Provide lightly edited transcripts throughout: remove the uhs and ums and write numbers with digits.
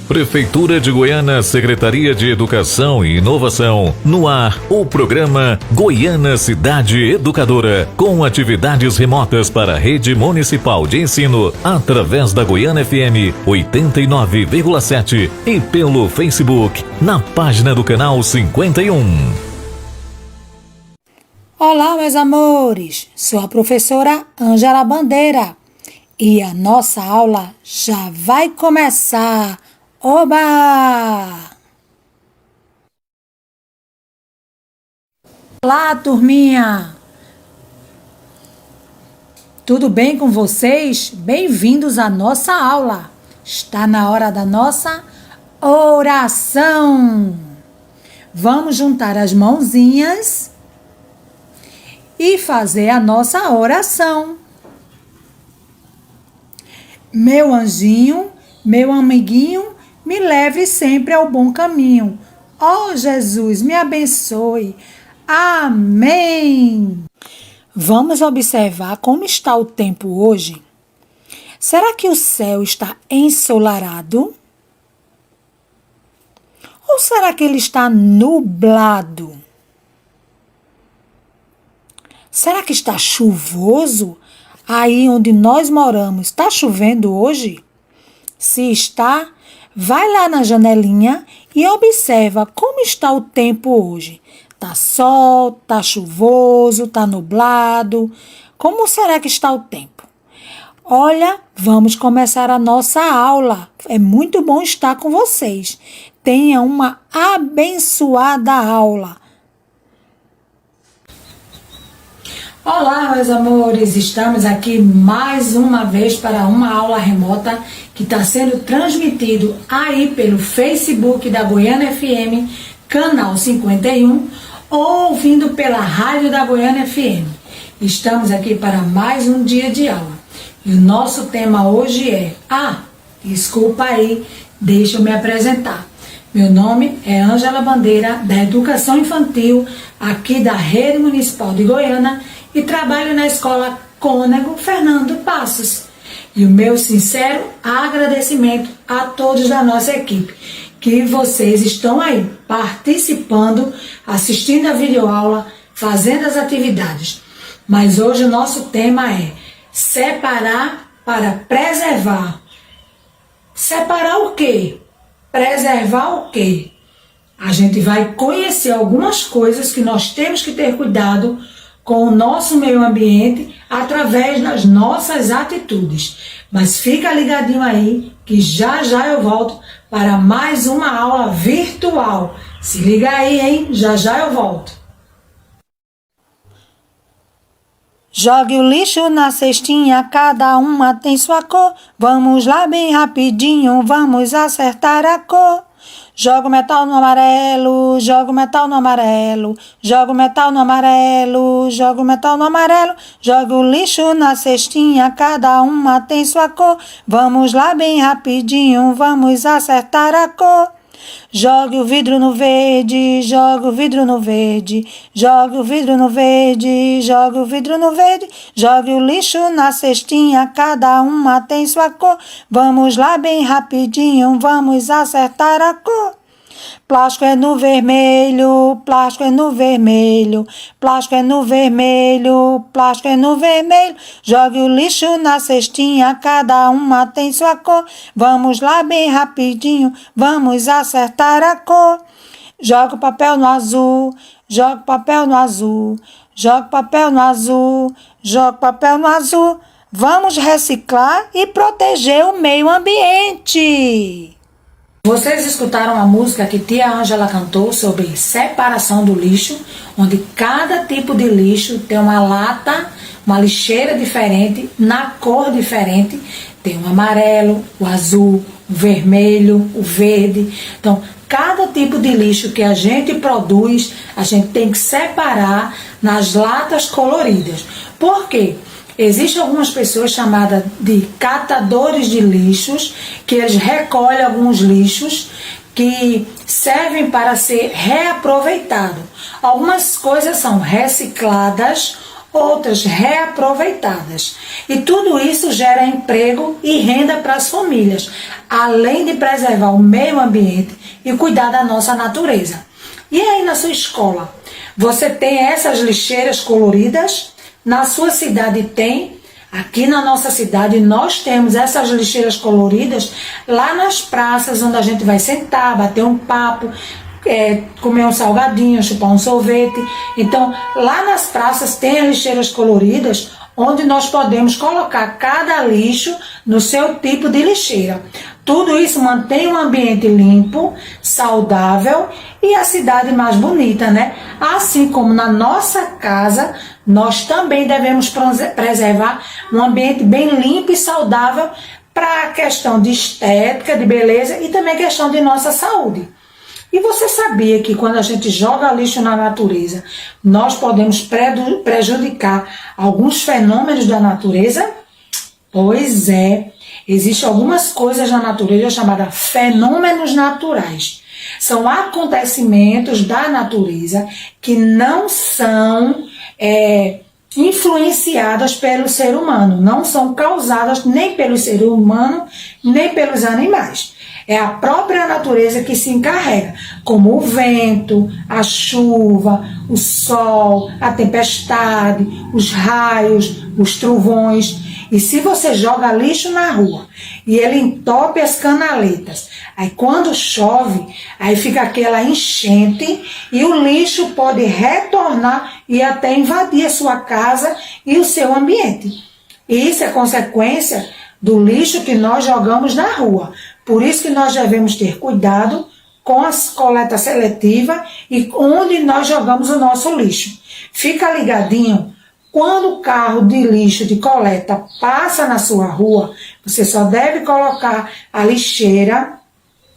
Prefeitura de Goiânia, Secretaria de Educação e Inovação. No ar, o programa Goiânia Cidade Educadora, com atividades remotas para a rede municipal de ensino, através da Goiânia FM 89,7 e pelo Facebook, na página do canal 51. Olá, meus amores, sou a professora Ângela Bandeira e a nossa aula já vai começar. Oba! Olá, turminha! Tudo bem com vocês? Bem-vindos à nossa aula. Está na hora da nossa oração. Vamos juntar as mãozinhas e fazer a nossa oração. Meu anjinho, meu amiguinho, me leve sempre ao bom caminho. Ó Jesus, me abençoe. Amém. Vamos observar como está o tempo hoje. Será que o céu está ensolarado? Ou será que ele está nublado? Será que está chuvoso? Aí onde nós moramos, está chovendo hoje? Se está, vai lá na janelinha e observa como está o tempo hoje. Tá sol, tá chuvoso, tá nublado. Como será que está o tempo? Olha, vamos começar a nossa aula. É muito bom estar com vocês. Tenha uma abençoada aula. Olá, meus amores, estamos aqui mais uma vez para uma aula remota que está sendo transmitido aí pelo Facebook da Goiânia FM, canal 51, ou ouvindo pela rádio da Goiânia FM. Estamos aqui para mais um dia de aula. E o nosso tema hoje é... desculpa aí, deixa eu me apresentar. Meu nome é Ângela Bandeira, da Educação Infantil, aqui da Rede Municipal de Goiânia, e trabalho na Escola Cônego Fernando Passos. E o meu sincero agradecimento a todos da nossa equipe, que vocês estão aí participando, assistindo a videoaula, fazendo as atividades. Mas hoje o nosso tema é separar para preservar. Separar o quê? Preservar o quê? A gente vai conhecer algumas coisas que nós temos que ter cuidado com o nosso meio ambiente através das nossas atitudes. Mas fica ligadinho aí que já já eu volto para mais uma aula virtual. Se liga aí, hein? Já já eu volto. Jogue o lixo na cestinha, cada uma tem sua cor. Vamos lá bem rapidinho, vamos acertar a cor. Joga o metal no amarelo, joga o metal no amarelo, joga o metal no amarelo, joga o metal no amarelo, joga o lixo na cestinha, cada uma tem sua cor. Vamos lá bem rapidinho, vamos acertar a cor. Jogue o vidro no verde, joga o vidro no verde, joga o vidro no verde, joga o vidro no verde, jogue o lixo na cestinha, cada uma tem sua cor. Vamos lá bem rapidinho, vamos acertar a cor. Plástico é no vermelho, plástico é no vermelho, plástico é no vermelho, plástico é no vermelho. Jogue o lixo na cestinha, cada uma tem sua cor. Vamos lá bem rapidinho, vamos acertar a cor. Joga o papel no azul, joga o papel no azul, joga o papel no azul, joga o papel no azul. Vamos reciclar e proteger o meio ambiente. Vocês escutaram a música que tia Ângela cantou sobre separação do lixo, onde cada tipo de lixo tem uma lata, uma lixeira diferente, na cor diferente. Tem o amarelo, o azul, o vermelho, o verde. Então, cada tipo de lixo que a gente produz, a gente tem que separar nas latas coloridas. Por quê? Existem algumas pessoas chamadas de catadores de lixos, que eles recolhem alguns lixos que servem para ser reaproveitado. Algumas coisas são recicladas, outras reaproveitadas. E tudo isso gera emprego e renda para as famílias, além de preservar o meio ambiente e cuidar da nossa natureza. E aí na sua escola, você tem essas lixeiras coloridas? Na sua cidade tem? Aqui na nossa cidade nós temos essas lixeiras coloridas lá nas praças, onde a gente vai sentar, bater um papo, comer um salgadinho, chupar um sorvete. Então lá nas praças tem as lixeiras coloridas, onde nós podemos colocar cada lixo no seu tipo de lixeira. Tudo isso mantém um ambiente limpo, saudável e a cidade mais bonita, né? Assim como na nossa casa, nós também devemos preservar um ambiente bem limpo e saudável para a questão de estética, de beleza e também questão de nossa saúde. E você sabia que quando a gente joga lixo na natureza, nós podemos prejudicar alguns fenômenos da natureza? Pois é, existem algumas coisas na natureza chamadas fenômenos naturais. São acontecimentos da natureza que não são influenciadas pelo ser humano, não são causadas nem pelo ser humano, nem pelos animais. É a própria natureza que se encarrega, como o vento, a chuva, o sol, a tempestade, os raios, os trovões. E se você joga lixo na rua e ele entope as canaletas, aí quando chove, aí fica aquela enchente e o lixo pode retornar e até invadir a sua casa e o seu ambiente. E isso é consequência do lixo que nós jogamos na rua. Por isso que nós devemos ter cuidado com a coleta seletiva e onde nós jogamos o nosso lixo. Fica ligadinho, quando o carro de lixo de coleta passa na sua rua, você só deve colocar a lixeira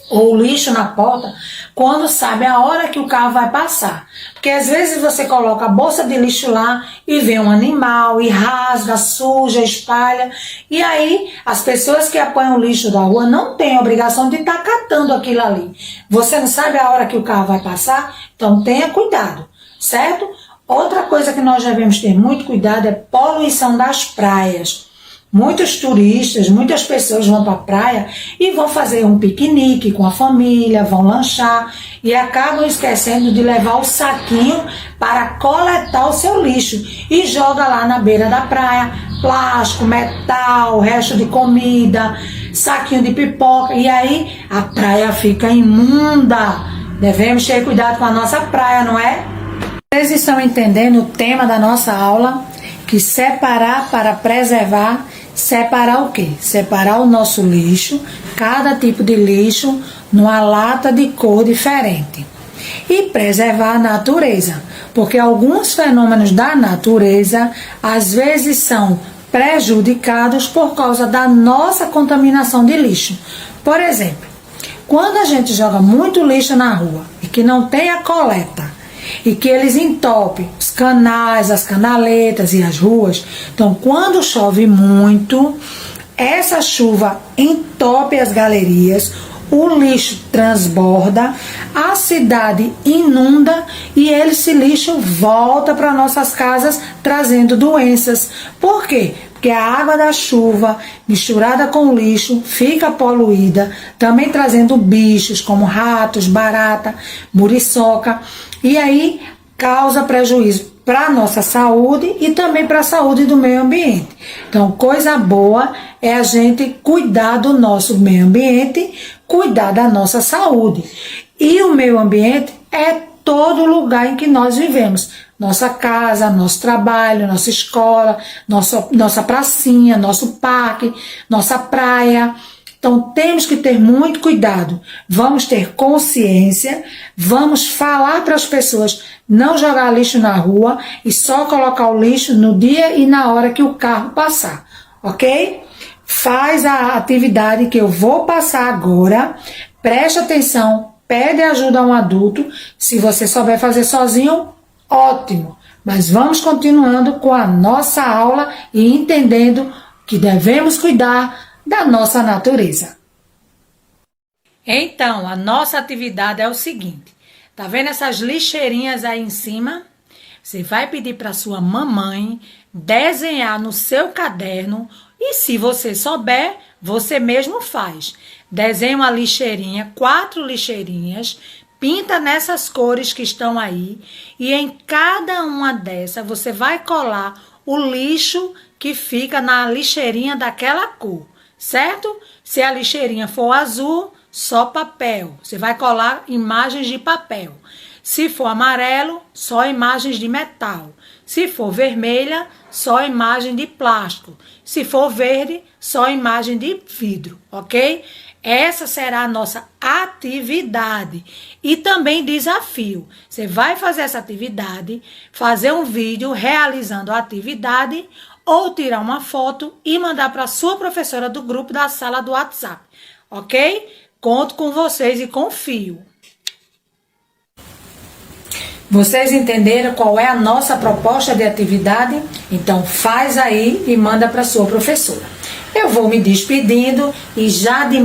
ou o lixo na porta quando sabe a hora que o carro vai passar. Porque às vezes você coloca a bolsa de lixo lá e vê um animal e rasga, suja, espalha. E aí as pessoas que apanham o lixo da rua não têm a obrigação de estar catando aquilo ali. Você não sabe a hora que o carro vai passar? Então tenha cuidado, certo? Outra coisa que nós devemos ter muito cuidado é poluição das praias. Muitos turistas, muitas pessoas vão para a praia e vão fazer um piquenique com a família, vão lanchar e acabam esquecendo de levar o saquinho para coletar o seu lixo e joga lá na beira da praia plástico, metal, resto de comida, saquinho de pipoca e aí a praia fica imunda. Devemos ter cuidado com a nossa praia, não é? Vocês estão entendendo o tema da nossa aula? Que separar para preservar, separar o quê? Separar o nosso lixo, cada tipo de lixo, numa lata de cor diferente. E preservar a natureza, porque alguns fenômenos da natureza, às vezes são prejudicados por causa da nossa contaminação de lixo. Por exemplo, quando a gente joga muito lixo na rua e que não tem a coleta, e que eles entopem os canais, as canaletas e as ruas. Então, quando chove muito, essa chuva entope as galerias, o lixo transborda, a cidade inunda e esse lixo volta para nossas casas trazendo doenças. Por quê? Porque a água da chuva misturada com o lixo fica poluída, também trazendo bichos como ratos, barata, muriçoca, e aí causa prejuízo para a nossa saúde e também para a saúde do meio ambiente. Então, coisa boa é a gente cuidar do nosso meio ambiente, cuidar da nossa saúde. E o meio ambiente é todo lugar em que nós vivemos. Nossa casa, nosso trabalho, nossa escola, nossa pracinha, nosso parque, nossa praia. Então temos que ter muito cuidado, vamos ter consciência, vamos falar para as pessoas não jogar lixo na rua e só colocar o lixo no dia e na hora que o carro passar, ok? Faz a atividade que eu vou passar agora, preste atenção, pede ajuda a um adulto, se você souber fazer sozinho, ótimo, mas vamos continuando com a nossa aula e entendendo que devemos cuidar da nossa natureza. Então, a nossa atividade é o seguinte, tá vendo essas lixeirinhas aí em cima? Você vai pedir para sua mamãe desenhar no seu caderno e se você souber, você mesmo faz. Desenha uma lixeirinha, 4 lixeirinhas, pinta nessas cores que estão aí e em cada uma dessas você vai colar o lixo que fica na lixeirinha daquela cor, certo? Se a lixeirinha for azul, só papel. Você vai colar imagens de papel. Se for amarelo, só imagens de metal. Se for vermelha, só imagem de plástico. Se for verde, só imagem de vidro, ok? Essa será a nossa atividade e também desafio. Você vai fazer essa atividade, fazer um vídeo realizando a atividade ou tirar uma foto e mandar para a sua professora do grupo da sala do WhatsApp, ok? Conto com vocês e confio. Vocês entenderam qual é a nossa proposta de atividade? Então faz aí e manda para sua professora. Eu vou me despedindo e já de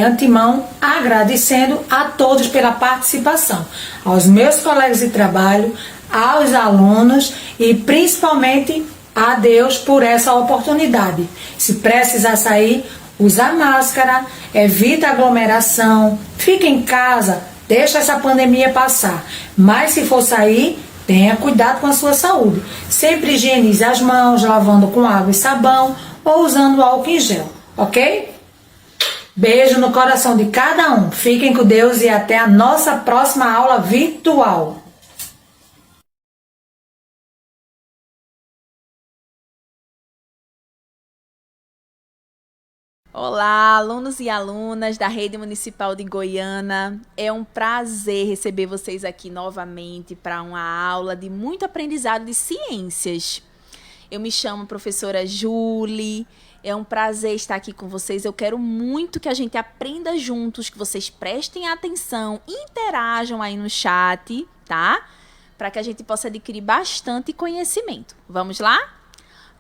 antemão agradecendo a todos pela participação, aos meus colegas de trabalho, aos alunos e principalmente a Deus por essa oportunidade. Se precisar sair, usa máscara, evita aglomeração, fica em casa. Deixa essa pandemia passar. Mas se for sair, tenha cuidado com a sua saúde. Sempre higienize as mãos, lavando com água e sabão ou usando álcool em gel, ok? Beijo no coração de cada um. Fiquem com Deus e até a nossa próxima aula virtual. Olá, alunos e alunas da Rede Municipal de Goiânia. É um prazer receber vocês aqui novamente para uma aula de muito aprendizado de ciências. Eu me chamo professora Julie, é um prazer estar aqui com vocês. Eu quero muito que a gente aprenda juntos, que vocês prestem atenção, interajam aí no chat, tá? Para que a gente possa adquirir bastante conhecimento. Vamos lá?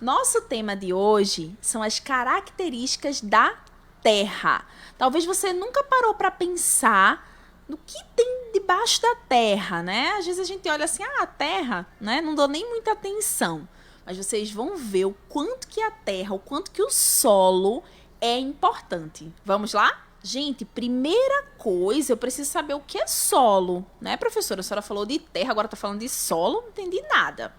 Nosso tema de hoje são as características da Terra. Talvez você nunca parou para pensar no que tem debaixo da Terra, né? Às vezes a gente olha assim, a Terra, né? Não dou nem muita atenção. Mas vocês vão ver o quanto que a Terra, o quanto que o solo é importante. Vamos lá? Gente, primeira coisa, eu preciso saber o que é solo, né, professora? A senhora falou de terra, agora está falando de solo, não entendi nada.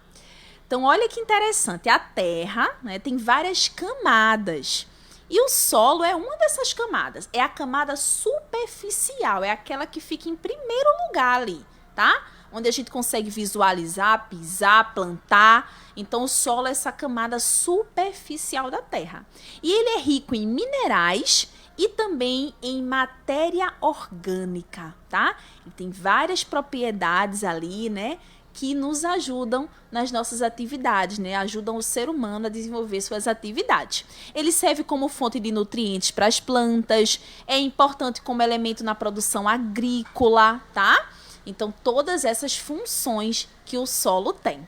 Então, olha que interessante, a Terra, né, tem várias camadas e o solo é uma dessas camadas, é a camada superficial, é aquela que fica em primeiro lugar ali, tá? Onde a gente consegue visualizar, pisar, plantar. Então, o solo é essa camada superficial da Terra. E ele é rico em minerais e também em matéria orgânica, tá? E tem várias propriedades ali, né, que nos ajudam nas nossas atividades, né? Ajudam o ser humano a desenvolver suas atividades. Ele serve como fonte de nutrientes para as plantas, é importante como elemento na produção agrícola, tá? Então, todas essas funções que o solo tem.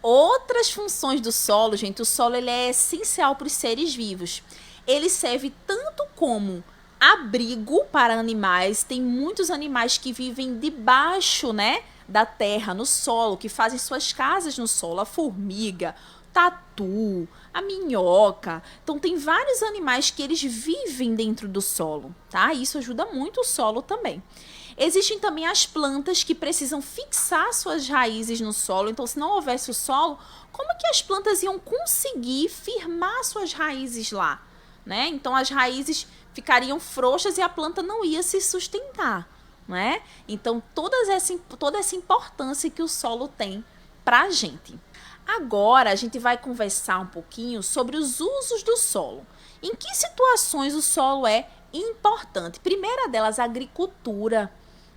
Outras funções do solo, gente, o solo ele é essencial para os seres vivos. Ele serve tanto como abrigo para animais, tem muitos animais que vivem debaixo, né, da terra, no solo, que fazem suas casas no solo, a formiga, tatu, a minhoca. Então tem vários animais que eles vivem dentro do solo, tá? Isso ajuda muito o solo também. Existem também as plantas que precisam fixar suas raízes no solo. Então, se não houvesse o solo, como que as plantas iam conseguir firmar suas raízes lá, né? Então as raízes ficariam frouxas e a planta não ia se sustentar, né? Então toda essa importância que o solo tem para a gente. Agora a gente vai conversar um pouquinho sobre os usos do solo. Em que situações o solo é importante? Primeira delas, a agricultura,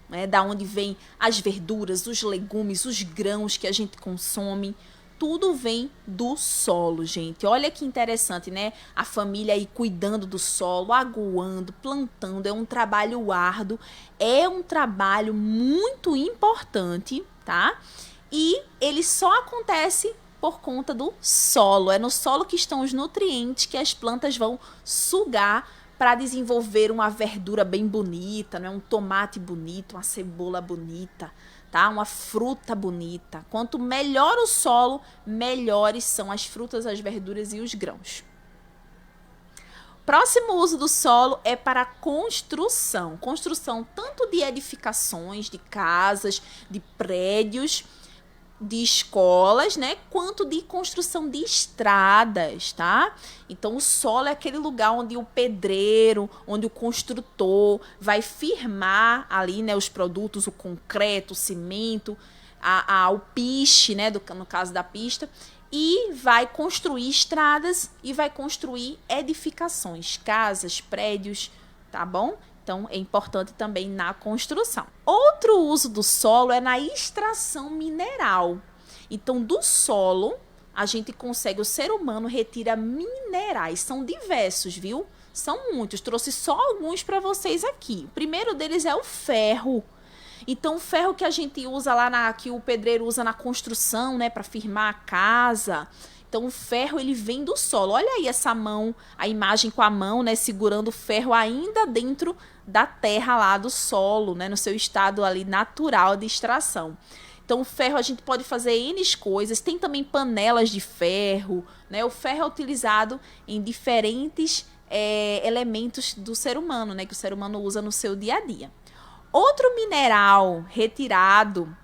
né? Da onde vem as verduras, os legumes, os grãos que a gente consome. Tudo vem do solo, gente. Olha que interessante, né? A família aí cuidando do solo, aguando, plantando. É um trabalho árduo, é um trabalho muito importante, tá? E ele só acontece por conta do solo. É no solo que estão os nutrientes que as plantas vão sugar para desenvolver uma verdura bem bonita, né? Um tomate bonito, uma cebola bonita, tá? Uma fruta bonita. Quanto melhor o solo, melhores são as frutas, as verduras e os grãos. Próximo uso do solo é para construção. Construção tanto de edificações, de casas, de prédios, de escolas, né, quanto de construção de estradas, tá? Então o solo é aquele lugar onde o pedreiro, onde o construtor vai firmar ali, né, os produtos, o concreto, o cimento, o piche, né, no caso da pista, e vai construir estradas e vai construir edificações, casas, prédios, tá bom? Então, é importante também na construção. Outro uso do solo é na extração mineral. Então, do solo, a gente consegue, o ser humano retira minerais. São diversos, viu? São muitos. Trouxe só alguns para vocês aqui. O primeiro deles é o ferro. Então, o ferro que a gente usa lá, que o pedreiro usa na construção, né, para firmar a casa. Então, o ferro, ele vem do solo. Olha aí essa mão, a imagem com a mão, né, segurando o ferro ainda dentro da terra lá do solo, né, no seu estado ali natural de extração. Então, o ferro a gente pode fazer N coisas. Tem também panelas de ferro, né? O ferro é utilizado em diferentes elementos do ser humano, né, que o ser humano usa no seu dia a dia. Outro mineral retirado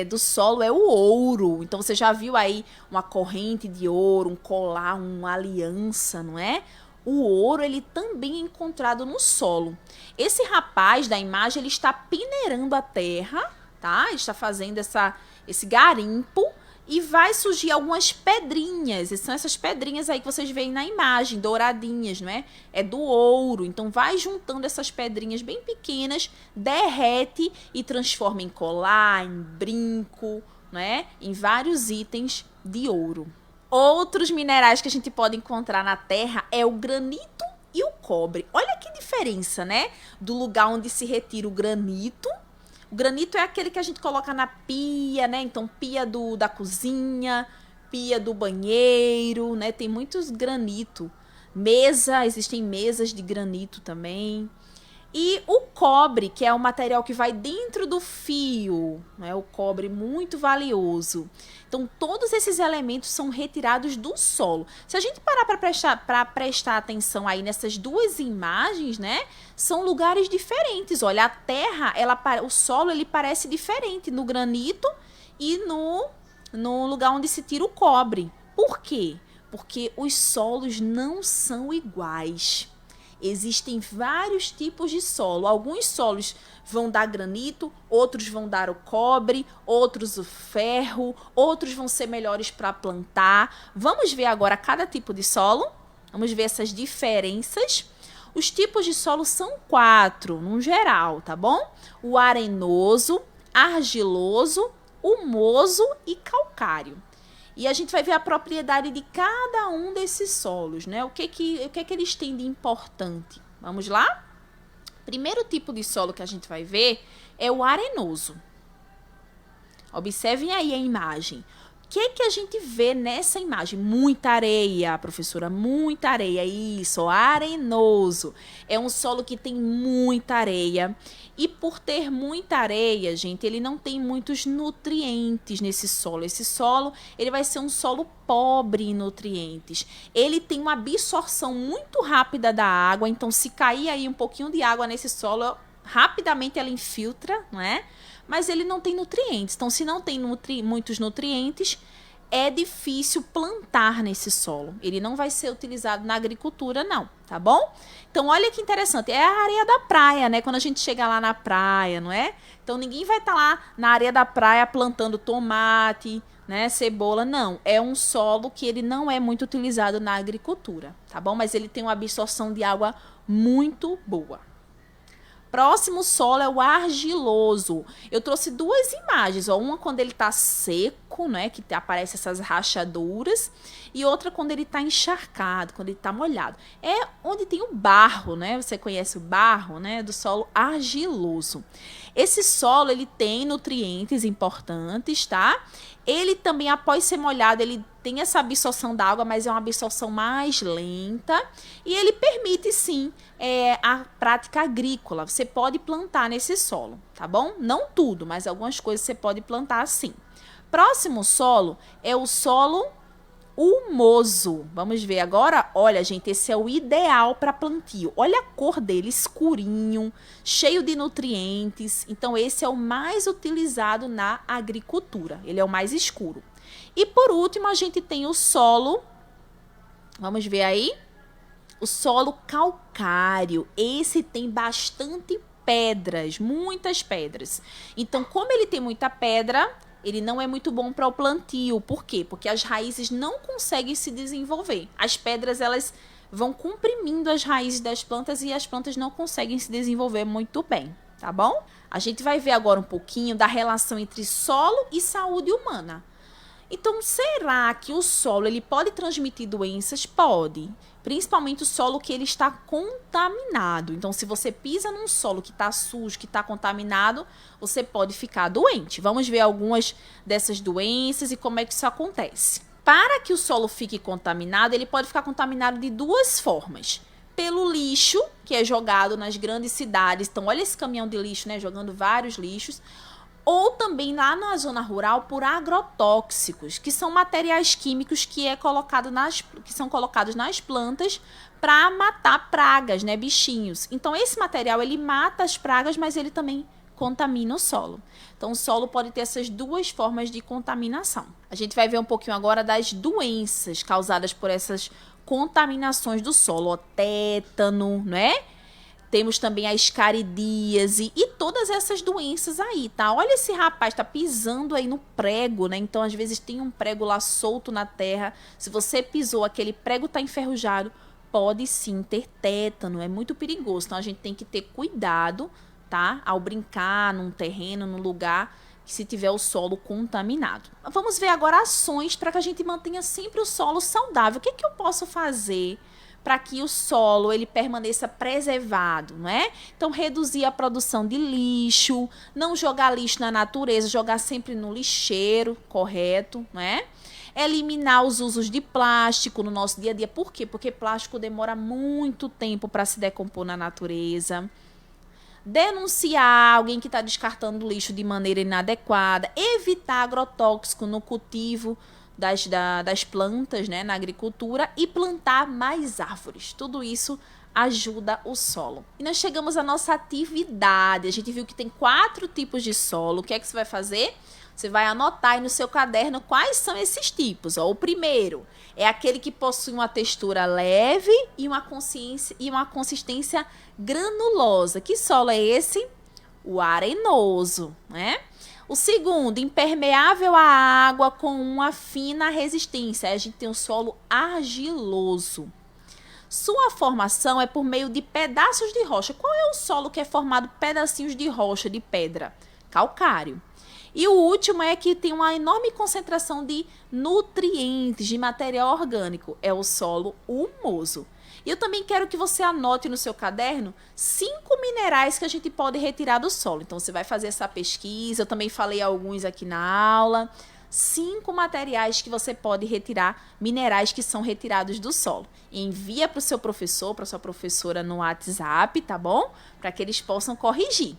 do solo é o ouro. Então, você já viu aí uma corrente de ouro, um colar, uma aliança, não é? O ouro, ele também é encontrado no solo. Esse rapaz da imagem, ele está peneirando a terra, tá? Ele está fazendo esse garimpo e vai surgir algumas pedrinhas. E são essas pedrinhas aí que vocês veem na imagem, douradinhas, não é? É do ouro. Então, vai juntando essas pedrinhas bem pequenas, derrete e transforma em colar, em brinco, né? Em vários itens de ouro. Outros minerais que a gente pode encontrar na terra é o granito e o cobre. Olha que diferença, né? Do lugar onde se retira o granito. O granito é aquele que a gente coloca na pia, né? Então, pia da cozinha, pia do banheiro, né? Tem muitos granito. Existem mesas de granito também. E o cobre, que é o material que vai dentro do fio, né? O cobre muito valioso. Então, todos esses elementos são retirados do solo. Se a gente parar para prestar atenção aí nessas duas imagens, né? São lugares diferentes. Olha, a terra, o solo, ele parece diferente no granito e no lugar onde se tira o cobre. Por quê? Porque os solos não são iguais. Existem vários tipos de solo. Alguns solos vão dar granito, outros vão dar o cobre, outros o ferro, outros vão ser melhores para plantar. Vamos ver agora cada tipo de solo. Vamos ver essas diferenças. Os tipos de solo são 4, no geral, tá bom? O arenoso, argiloso, humoso e calcário. E a gente vai ver a propriedade de cada um desses solos, né? O que eles têm de importante? Vamos lá? Primeiro tipo de solo que a gente vai ver é o arenoso. Observem aí a imagem. O que a gente vê nessa imagem? Muita areia, professora, muita areia. Isso, arenoso. É um solo que tem muita areia. E por ter muita areia, gente, ele não tem muitos nutrientes nesse solo. Esse solo, ele vai ser um solo pobre em nutrientes. Ele tem uma absorção muito rápida da água. Então, se cair aí um pouquinho de água nesse solo, rapidamente ela infiltra, não é? Mas ele não tem nutrientes. Então, se não tem muitos nutrientes, é difícil plantar nesse solo. Ele não vai ser utilizado na agricultura, não, tá bom? Então, olha que interessante. É a areia da praia, né? Quando a gente chega lá na praia, não é? Então, ninguém vai estar lá na areia da praia plantando tomate, né? Cebola, não. É um solo que ele não é muito utilizado na agricultura, tá bom? Mas ele tem uma absorção de água muito boa. Próximo solo é o argiloso. Eu trouxe duas imagens, ó, uma quando ele está seco, né, que aparecem essas rachaduras, e outra quando ele está encharcado, quando ele está molhado. É onde tem o barro, né? Você conhece o barro, né, do solo argiloso. Esse solo, ele tem nutrientes importantes, tá? Ele também, após ser molhado, ele tem essa absorção da água, mas é uma absorção mais lenta. E ele permite, sim, a prática agrícola. Você pode plantar nesse solo, tá bom? Não tudo, mas algumas coisas você pode plantar sim. Próximo solo é o solo humoso. Vamos ver agora. Olha, gente, esse é o ideal para plantio. Olha a cor dele, escurinho, cheio de nutrientes. Então, esse é o mais utilizado na agricultura. Ele é o mais escuro. E por último, a gente tem o solo. Vamos ver aí. O solo calcário. Esse tem bastante pedras, muitas pedras. Então, como ele tem muita pedra, ele não é muito bom para o plantio. Por quê? Porque as raízes não conseguem se desenvolver. As pedras, elas vão comprimindo as raízes das plantas e as plantas não conseguem se desenvolver muito bem, tá bom? A gente vai ver agora um pouquinho da relação entre solo e saúde humana. Então, será que o solo ele pode transmitir doenças? Pode. Principalmente o solo que ele está contaminado. Então, se você pisa num solo que está sujo, que está contaminado, você pode ficar doente. Vamos ver algumas dessas doenças e como é que isso acontece. Para que o solo fique contaminado, ele pode ficar contaminado de duas formas. Pelo lixo, que é jogado nas grandes cidades. Então, olha esse caminhão de lixo, né? Jogando vários lixos. Ou também lá na zona rural por agrotóxicos, que são materiais químicos que são colocados nas plantas para matar pragas, né, bichinhos. Então esse material ele mata as pragas, mas ele também contamina o solo. Então o solo pode ter essas duas formas de contaminação. A gente vai ver um pouquinho agora das doenças causadas por essas contaminações do solo, tétano, né? Temos também a escaridíase e todas essas doenças aí, tá? Olha esse rapaz, tá pisando aí no prego, né? Então, às vezes, tem um prego lá solto na terra. Se você pisou, aquele prego tá enferrujado, pode sim ter tétano. É muito perigoso. Então, a gente tem que ter cuidado, tá? Ao brincar num terreno, num lugar que se tiver o solo contaminado. Vamos ver agora ações para que a gente mantenha sempre o solo saudável. O que é que eu posso fazer para que o solo ele permaneça preservado, não é? Então, reduzir a produção de lixo, não jogar lixo na natureza, jogar sempre no lixeiro, correto, não é? Eliminar os usos de plástico no nosso dia a dia. Por quê? Porque plástico demora muito tempo para se decompor na natureza. Denunciar alguém que está descartando lixo de maneira inadequada. Evitar agrotóxico no cultivo das plantas, né, na agricultura, e plantar mais árvores. Tudo isso ajuda o solo. E nós chegamos à nossa atividade. A gente viu que tem 4 tipos de solo. O que é que você vai fazer? Você vai anotar aí no seu caderno quais são esses tipos. Ó, o primeiro é aquele que possui uma textura leve e uma consistência granulosa. Que solo é esse? O arenoso, né? O segundo, impermeável à água com uma fina resistência. A gente tem um solo argiloso. Sua formação é por meio de pedaços de rocha. Qual é o solo que é formado por pedacinhos de rocha, de pedra? Calcário. E o último é que tem uma enorme concentração de nutrientes, de material orgânico. É o solo humoso. E eu também quero que você anote no seu caderno 5 minerais que a gente pode retirar do solo. Então, você vai fazer essa pesquisa. Eu também falei alguns aqui na aula. 5 materiais que você pode retirar, minerais que são retirados do solo. Envia para o seu professor, para a sua professora no WhatsApp, tá bom? Para que eles possam corrigir.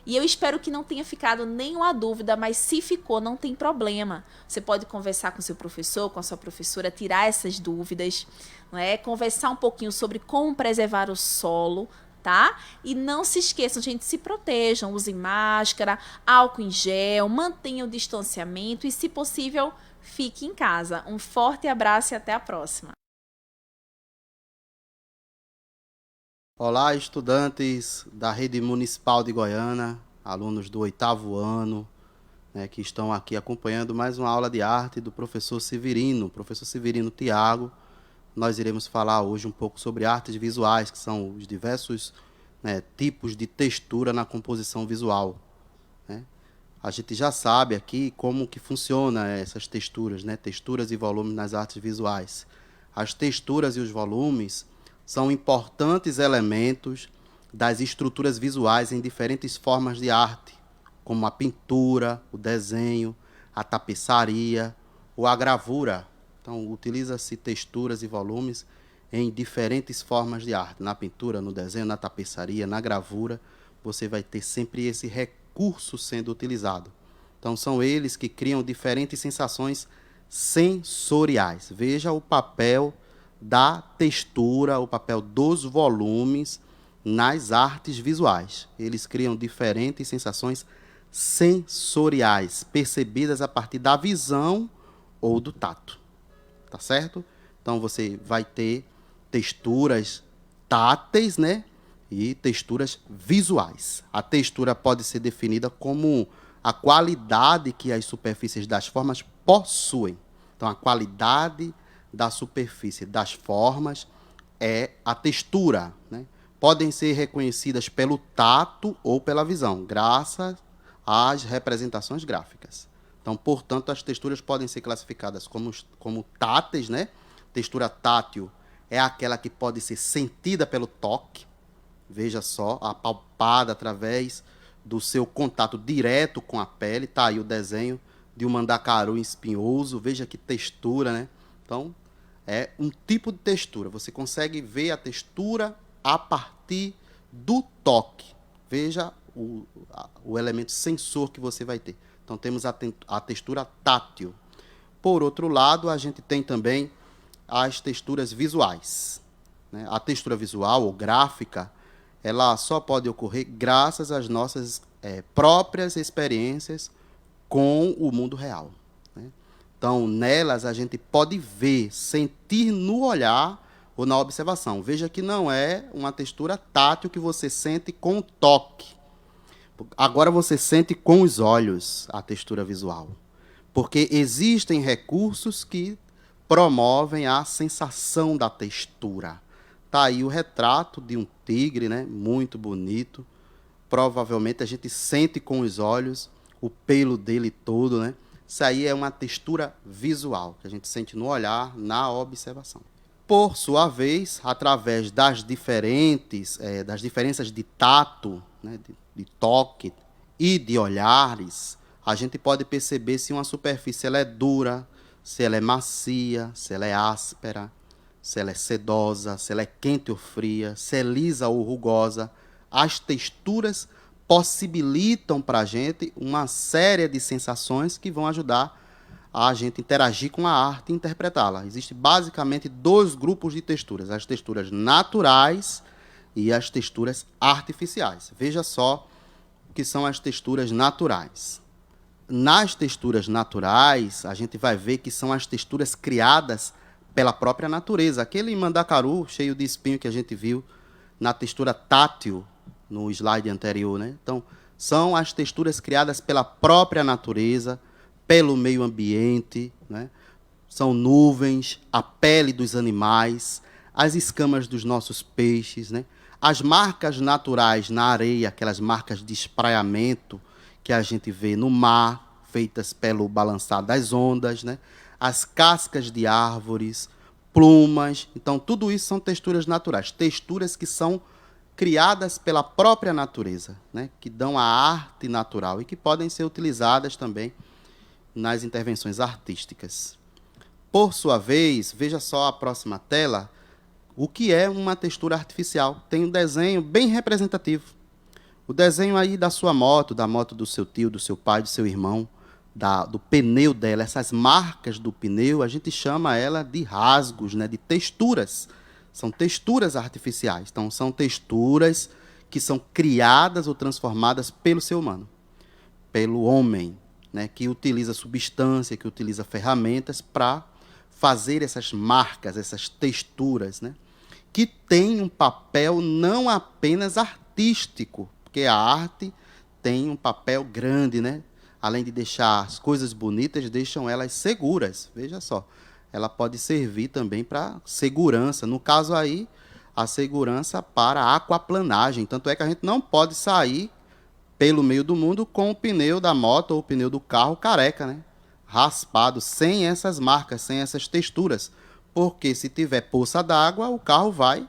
E eu espero que não tenha ficado nenhuma dúvida, mas se ficou, não tem problema. Você pode conversar com seu professor, com a sua professora, tirar essas dúvidas, não é? Conversar um pouquinho sobre como preservar o solo, tá? E não se esqueçam, gente, se protejam, usem máscara, álcool em gel, mantenham o distanciamento e, se possível, fique em casa. Um forte abraço e até a próxima. Olá, estudantes da Rede Municipal de Goiânia, alunos do 8º ano, né, que estão aqui acompanhando mais uma aula de arte do professor Severino Tiago. Nós iremos falar hoje um pouco sobre artes visuais, que são os diversos, né, tipos de textura na composição visual, né? A gente já sabe aqui como que funciona essas texturas, né, texturas e volumes nas artes visuais. As texturas e os volumes são importantes elementos das estruturas visuais em diferentes formas de arte, como a pintura, o desenho, a tapeçaria, ou a gravura. Então, utiliza-se texturas e volumes em diferentes formas de arte. Na pintura, no desenho, na tapeçaria, na gravura, você vai ter sempre esse recurso sendo utilizado. Então, são eles que criam diferentes sensações sensoriais. Veja o papel da textura, o papel dos volumes nas artes visuais. Eles criam diferentes sensações sensoriais, percebidas a partir da visão ou do tato. Tá certo? Então, você vai ter texturas táteis, né? E texturas visuais. A textura pode ser definida como a qualidade que as superfícies das formas possuem. Então, a qualidade da superfície das formas é a textura, né? Podem ser reconhecidas pelo tato ou pela visão, graças às representações gráficas. Então, portanto, as texturas podem ser classificadas como táteis, né? Textura tátil é aquela que pode ser sentida pelo toque. Veja só, apalpada através do seu contato direto com a pele. Está aí o desenho de um mandacaru espinhoso. Veja que textura, né? Então, é um tipo de textura. Você consegue ver a textura a partir do toque. Veja o elemento sensor que você vai ter. Então, temos a textura tátil. Por outro lado, a gente tem também as texturas visuais, né? A textura visual ou gráfica, ela só pode ocorrer graças às nossas próprias experiências com o mundo real, né? Então, nelas, a gente pode ver, sentir no olhar ou na observação. Veja que não é uma textura tátil que você sente com o toque. Agora você sente com os olhos a textura visual. Porque existem recursos que promovem a sensação da textura. Está aí o retrato de um tigre, né? Muito bonito. Provavelmente a gente sente com os olhos o pelo dele todo, né? Isso aí é uma textura visual, que a gente sente no olhar, na observação. Por sua vez, através das diferenças de tato, né? de toque e de olhares, a gente pode perceber se uma superfície ela é dura, se ela é macia, se ela é áspera, se ela é sedosa, se ela é quente ou fria, se é lisa ou rugosa. As texturas possibilitam para a gente uma série de sensações que vão ajudar a gente interagir com a arte e interpretá-la. Existem basicamente dois grupos de texturas, as texturas naturais e as texturas artificiais. Veja só o que são as texturas naturais. Nas texturas naturais, a gente vai ver que são as texturas criadas pela própria natureza. Aquele mandacaru cheio de espinho que a gente viu na textura tátil no slide anterior, né? Então, são as texturas criadas pela própria natureza, pelo meio ambiente, né? São nuvens, a pele dos animais, as escamas dos nossos peixes, né? As marcas naturais na areia, aquelas marcas de espraiamento que a gente vê no mar, feitas pelo balançar das ondas, né? As cascas de árvores, plumas. Então, tudo isso são texturas naturais, texturas que são criadas pela própria natureza, né? Que dão a arte natural e que podem ser utilizadas também nas intervenções artísticas. Por sua vez, veja só a próxima tela, o que é uma textura artificial. Tem um desenho bem representativo. O desenho aí da sua moto, da moto do seu tio, do seu pai, do seu irmão, do pneu dela, essas marcas do pneu, a gente chama ela de rasgos, né, de texturas. São texturas artificiais. Então, são texturas que são criadas ou transformadas pelo ser humano, pelo homem, né, que utiliza substância, que utiliza ferramentas para fazer essas marcas, essas texturas, né, que tem um papel não apenas artístico, porque a arte tem um papel grande, né? Além de deixar as coisas bonitas, deixam elas seguras. Veja só, ela pode servir também para segurança. No caso aí, a segurança para a aquaplanagem. Tanto é que a gente não pode sair pelo meio do mundo com o pneu da moto ou o pneu do carro careca, né? Raspado, sem essas marcas, sem essas texturas. Porque se tiver poça d'água, o carro vai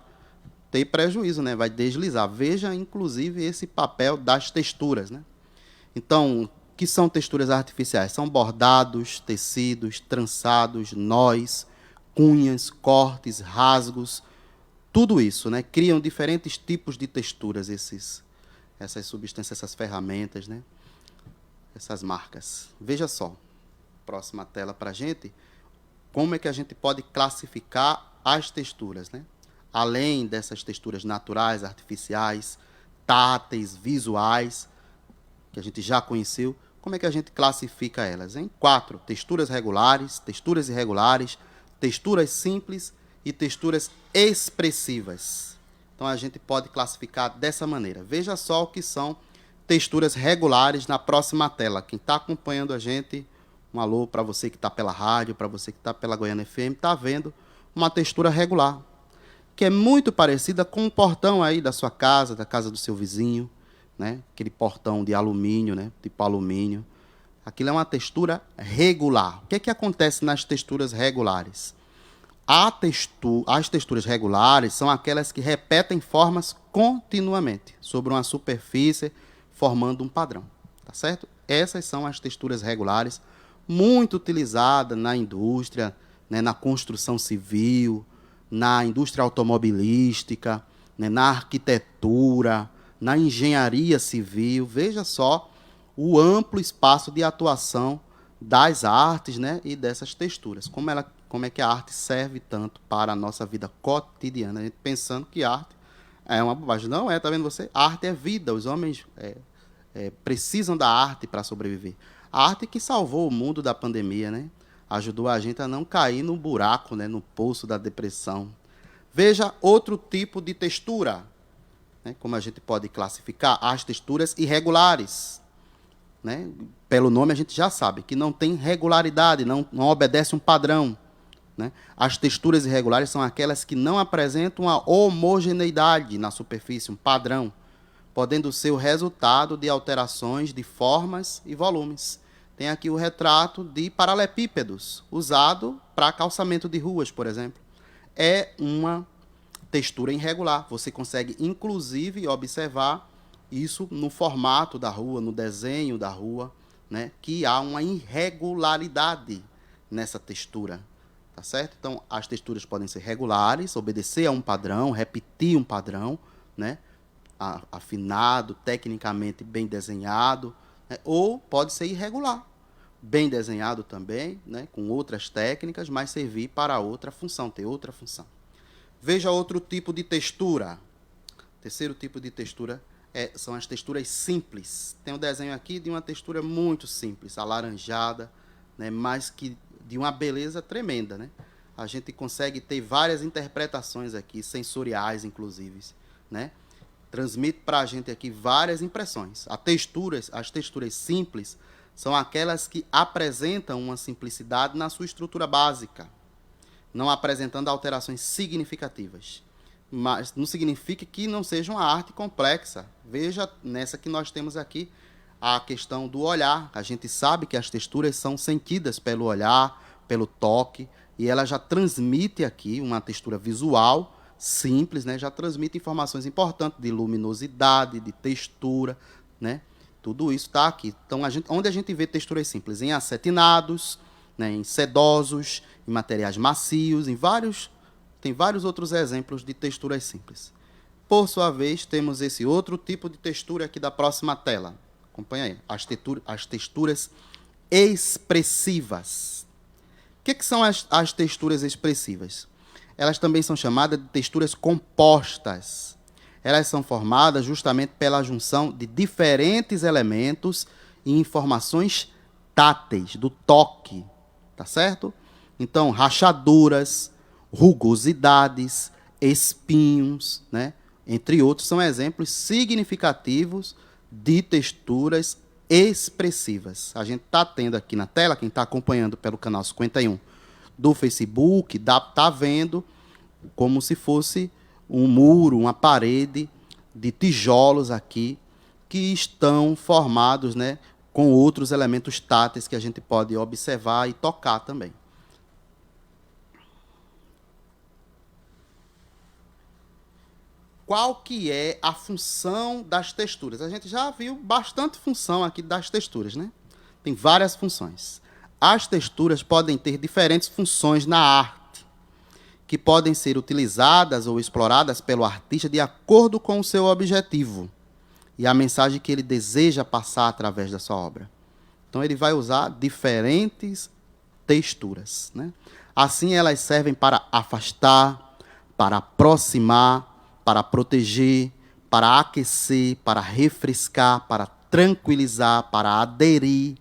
ter prejuízo, né? Vai deslizar. Veja, inclusive, esse papel das texturas, né? Então, que são texturas artificiais? São bordados, tecidos, trançados, nós, cunhas, cortes, rasgos, tudo isso, né? Criam diferentes tipos de texturas, essas substâncias, essas ferramentas, né? Essas marcas. Veja só, próxima tela para a gente, como é que a gente pode classificar as texturas, né? Além dessas texturas naturais, artificiais, táteis, visuais, que a gente já conheceu, como é que a gente classifica elas? Em 4, texturas regulares, texturas irregulares, texturas simples e texturas expressivas. Então, a gente pode classificar dessa maneira. Veja só o que são texturas regulares na próxima tela. Quem está acompanhando a gente, um alô para você que está pela rádio, para você que está pela Goiânia FM, está vendo uma textura regular, que é muito parecida com o portão aí da sua casa, da casa do seu vizinho, né? Aquele portão de alumínio, né? Tipo alumínio. Aquilo é uma textura regular. O que é que acontece nas texturas regulares? As texturas regulares são aquelas que repetem formas continuamente sobre uma superfície, formando um padrão. Tá certo? Essas são as texturas regulares, muito utilizadas na indústria, né, na construção civil, na indústria automobilística, né, na arquitetura, na engenharia civil. Veja só o amplo espaço de atuação das artes, né, e dessas texturas. Como é que a arte serve tanto para a nossa vida cotidiana? A gente pensando que arte é uma bobagem. Não é, tá vendo você? A arte é vida. Os homens precisam da arte para sobreviver. A arte que salvou o mundo da pandemia, né? Ajudou a gente a não cair no buraco, né, no poço da depressão. Veja outro tipo de textura, né? Como a gente pode classificar as texturas irregulares, né? Pelo nome a gente já sabe que não tem regularidade, não obedece um padrão, né? As texturas irregulares são aquelas que não apresentam uma homogeneidade na superfície, um padrão, podendo ser o resultado de alterações de formas e volumes. Tem aqui o retrato de paralelepípedos, usado para calçamento de ruas, por exemplo. É uma textura irregular. Você consegue, inclusive, observar isso no formato da rua, no desenho da rua, né? Que há uma irregularidade nessa textura. Tá certo? Então, as texturas podem ser regulares, obedecer a um padrão, repetir um padrão, né? Afinado, tecnicamente bem desenhado, né? Ou pode ser irregular, bem desenhado também, né? Com outras técnicas, mas servir para outra função, ter outra função. Veja outro tipo de textura. Terceiro tipo de textura são as texturas simples. Tem um desenho aqui de uma textura muito simples, alaranjada, né? Mas que de uma beleza tremenda, né? A gente consegue ter várias interpretações aqui, sensoriais inclusive, né? Transmite para a gente aqui várias impressões. As texturas simples são aquelas que apresentam uma simplicidade na sua estrutura básica, não apresentando alterações significativas. Mas não significa que não seja uma arte complexa. Veja nessa que nós temos aqui a questão do olhar. A gente sabe que as texturas são sentidas pelo olhar, pelo toque, e ela já transmite aqui uma textura visual simples, né? Já transmite informações importantes de luminosidade, de textura, né? Tudo isso está aqui. Então, onde a gente vê texturas simples? Em acetinados, né? Em sedosos, em materiais macios, tem vários outros exemplos de texturas simples. Por sua vez, temos esse outro tipo de textura aqui da próxima tela. Acompanha aí. As texturas expressivas. O que são as texturas expressivas? Elas também são chamadas de texturas compostas. Elas são formadas justamente pela junção de diferentes elementos e informações táteis, do toque, tá certo? Então, rachaduras, rugosidades, espinhos, né? Entre outros, são exemplos significativos de texturas expressivas. A gente está tendo aqui na tela, quem está acompanhando pelo canal 51 do Facebook, está vendo como se fosse um muro, uma parede de tijolos aqui, que estão formados, né, com outros elementos táteis que a gente pode observar e tocar também. Qual que é a função das texturas? A gente já viu bastante função aqui das texturas, né? tem várias funções. As texturas podem ter diferentes funções na arte, que podem ser utilizadas ou exploradas pelo artista de acordo com o seu objetivo e a mensagem que ele deseja passar através da sua obra. Então, ele vai usar diferentes texturas, né? Assim, elas servem para afastar, para aproximar, para proteger, para aquecer, para refrescar, para tranquilizar, para aderir,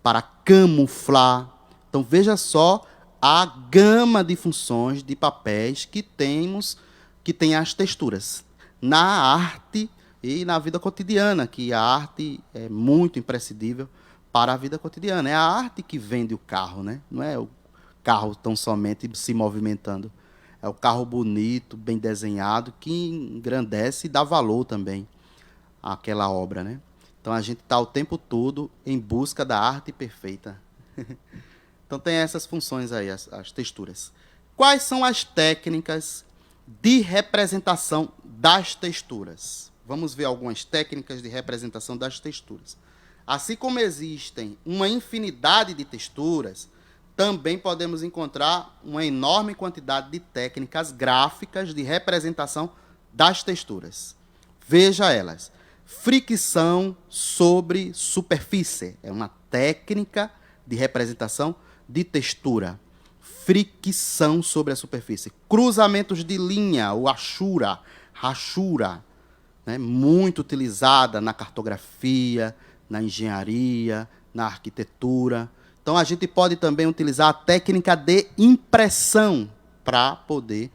para camuflar. Então, veja só a gama de funções de papéis que temos, que tem as texturas na arte e na vida cotidiana, que a arte é muito imprescindível para a vida cotidiana. É a arte que vende o carro, né? Não é o carro tão somente se movimentando. É o carro bonito, bem desenhado, que engrandece e dá valor também àquela obra, né? Então, a gente está o tempo todo em busca da arte perfeita. Então, tem essas funções aí, as texturas. Quais são as técnicas de representação das texturas? Vamos ver algumas técnicas de representação das texturas. Assim como existem uma infinidade de texturas, também podemos encontrar uma enorme quantidade de técnicas gráficas de representação das texturas. Veja elas. Fricção sobre superfície. É uma técnica de representação de textura. Fricção sobre a superfície. Cruzamentos de linha, ou achura, rachura, né? Muito utilizada na cartografia, na engenharia, na arquitetura. Então, a gente pode também utilizar a técnica de impressão para poder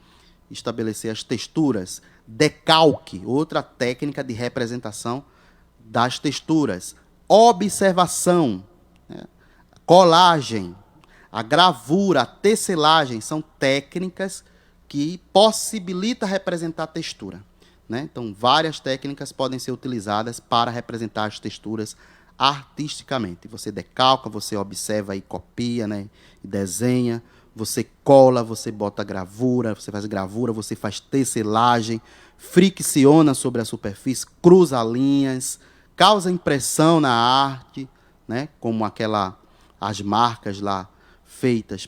estabelecer as texturas. Decalque, outra técnica de representação das texturas. Observação, né? Colagem, a gravura, a tecelagem são técnicas que possibilitam representar a textura, né? Então, várias técnicas podem ser utilizadas para representar as texturas artisticamente. Você decalca, você observa e copia, né? E desenha. Você cola, você bota gravura, você faz tecelagem, fricciona sobre a superfície, cruza linhas, causa impressão na arte, né? Como as marcas lá feitas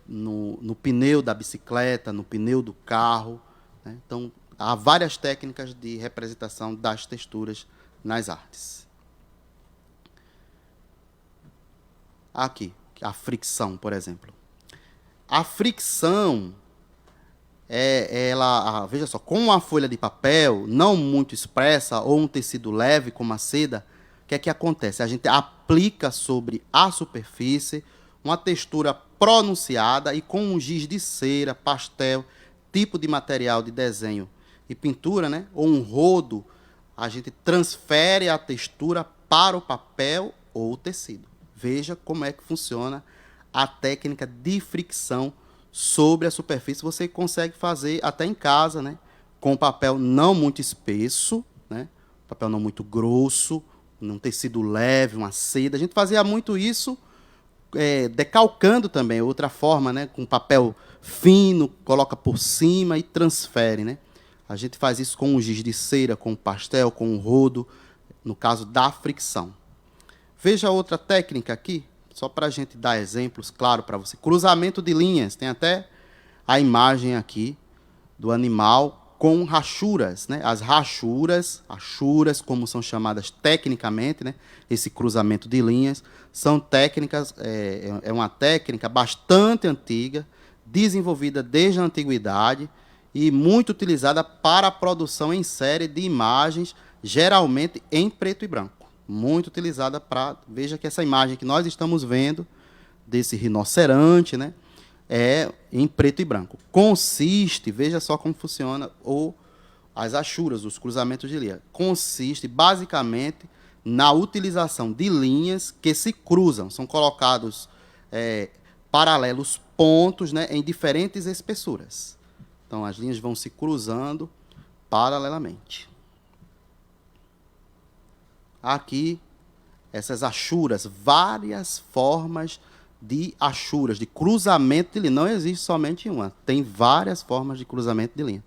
no pneu da bicicleta, no pneu do carro, né? Então, há várias técnicas de representação das texturas nas artes. Aqui, a fricção, por exemplo. A fricção, veja só, com uma folha de papel não muito expressa ou um tecido leve, como a seda, o que é que acontece? A gente aplica sobre a superfície uma textura pronunciada e com um giz de cera, pastel, tipo de material de desenho e pintura, né? Ou um rodo, a gente transfere a textura para o papel ou o tecido. Veja como é que funciona a técnica de fricção sobre a superfície. Você consegue fazer até em casa, né? Com papel não muito espesso, né? Papel não muito grosso, um tecido leve, uma seda. A gente fazia muito isso decalcando também, outra forma, né? Com papel fino, coloca por cima e transfere, né? A gente faz isso com um giz de cera, com um pastel, com um rodo, no caso da fricção. Veja outra técnica aqui, só para a gente dar exemplos, claro, para você. Cruzamento de linhas. Tem até a imagem aqui do animal com rachuras, né? As rachuras, como são chamadas tecnicamente, né? Esse cruzamento de linhas, são técnicas, é uma técnica bastante antiga, desenvolvida desde a antiguidade e muito utilizada para a produção em série de imagens, geralmente em preto e branco. Muito utilizada para... Veja que essa imagem que nós estamos vendo, desse rinoceronte, né, é em preto e branco. Consiste, veja só como funciona as achuras, os cruzamentos de linha. Consiste, basicamente, na utilização de linhas que se cruzam. São colocados paralelos pontos, né, em diferentes espessuras. Então, as linhas vão se cruzando paralelamente. Aqui, essas achuras, várias formas de achuras, de cruzamento de linha. Não existe somente uma, tem várias formas de cruzamento de linha.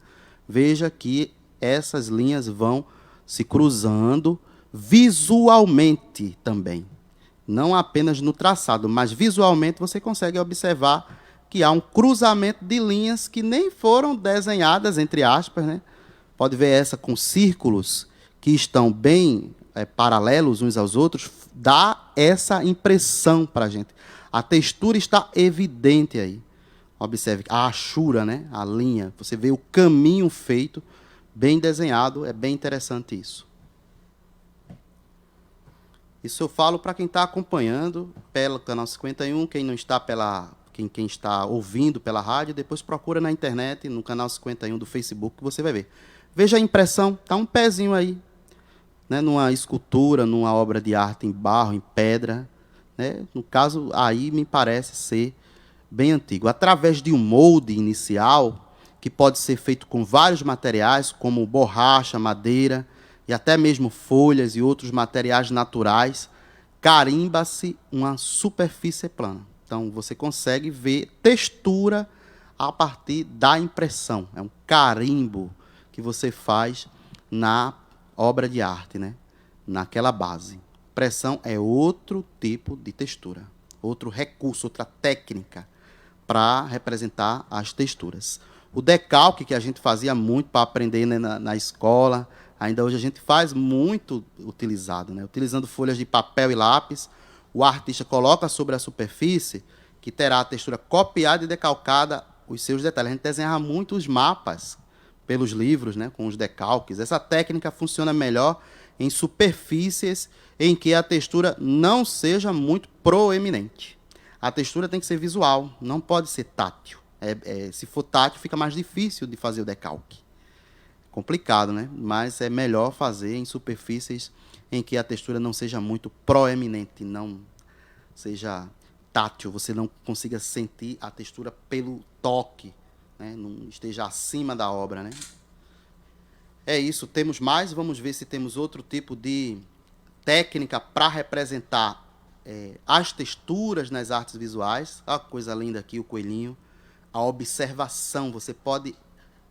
Veja que essas linhas vão se cruzando visualmente também. Não apenas no traçado, mas visualmente você consegue observar que há um cruzamento de linhas que nem foram desenhadas, entre aspas, né? Pode ver essa com círculos que estão bem paralelos uns aos outros, dá essa impressão para a gente. A textura está evidente aí. Observe a achura, né? A linha. Você vê o caminho feito, bem desenhado. É bem interessante isso. Isso eu falo para quem está acompanhando pelo canal 51, quem não está quem está ouvindo pela rádio, depois procura na internet, no canal 51 do Facebook, que você vai ver. Veja a impressão, está um pezinho aí, né, numa escultura, numa obra de arte em barro, em pedra. Né? No caso, aí me parece ser bem antigo. Através de um molde inicial, que pode ser feito com vários materiais, como borracha, madeira, e até mesmo folhas e outros materiais naturais, carimba-se uma superfície plana. Então, você consegue ver textura a partir da impressão. É um carimbo que você faz na obra de arte, né? Naquela base. Impressão é outro tipo de textura, outro recurso, outra técnica para representar as texturas. O decalque, que a gente fazia muito para aprender, né, na escola, ainda hoje a gente faz muito utilizado, né? Utilizando folhas de papel e lápis, o artista coloca sobre a superfície, que terá a textura copiada e decalcada, os seus detalhes. A gente desenhava muito os mapas pelos livros, né, com os decalques. Essa técnica funciona melhor em superfícies em que a textura não seja muito proeminente. A textura tem que ser visual, não pode ser tátil. Se for tátil, fica mais difícil de fazer o decalque. Complicado, né? Mas é melhor fazer em superfícies em que a textura não seja muito proeminente, não seja tátil, você não consiga sentir a textura pelo toque, né? Não esteja acima da obra, né? É isso, temos mais, vamos ver se temos outro tipo de técnica para representar as texturas nas artes visuais. Olha que coisa linda aqui, o coelhinho. A observação, você pode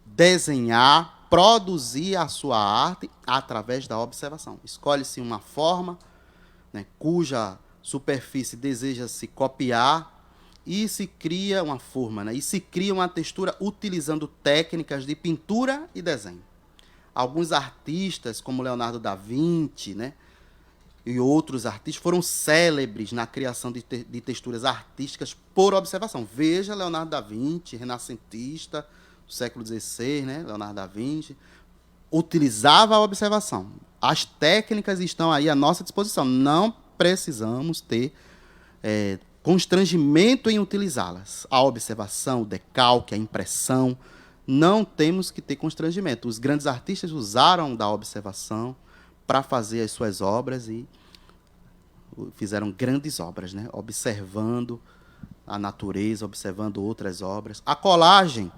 desenhar, produzir a sua arte através da observação. Escolhe-se uma forma, né, cuja superfície deseja-se copiar e se cria uma forma, né, e se cria uma textura utilizando técnicas de pintura e desenho. Alguns artistas, como Leonardo da Vinci, né, e outros artistas, foram célebres na criação de texturas artísticas por observação. Veja Leonardo da Vinci, renascentista, do século XVI, né? Leonardo da Vinci, utilizava a observação. As técnicas estão aí à nossa disposição. Não precisamos ter constrangimento em utilizá-las. A observação, o decalque, a impressão, não temos que ter constrangimento. Os grandes artistas usaram da observação para fazer as suas obras e fizeram grandes obras, né? Observando a natureza, observando outras obras. A colagem,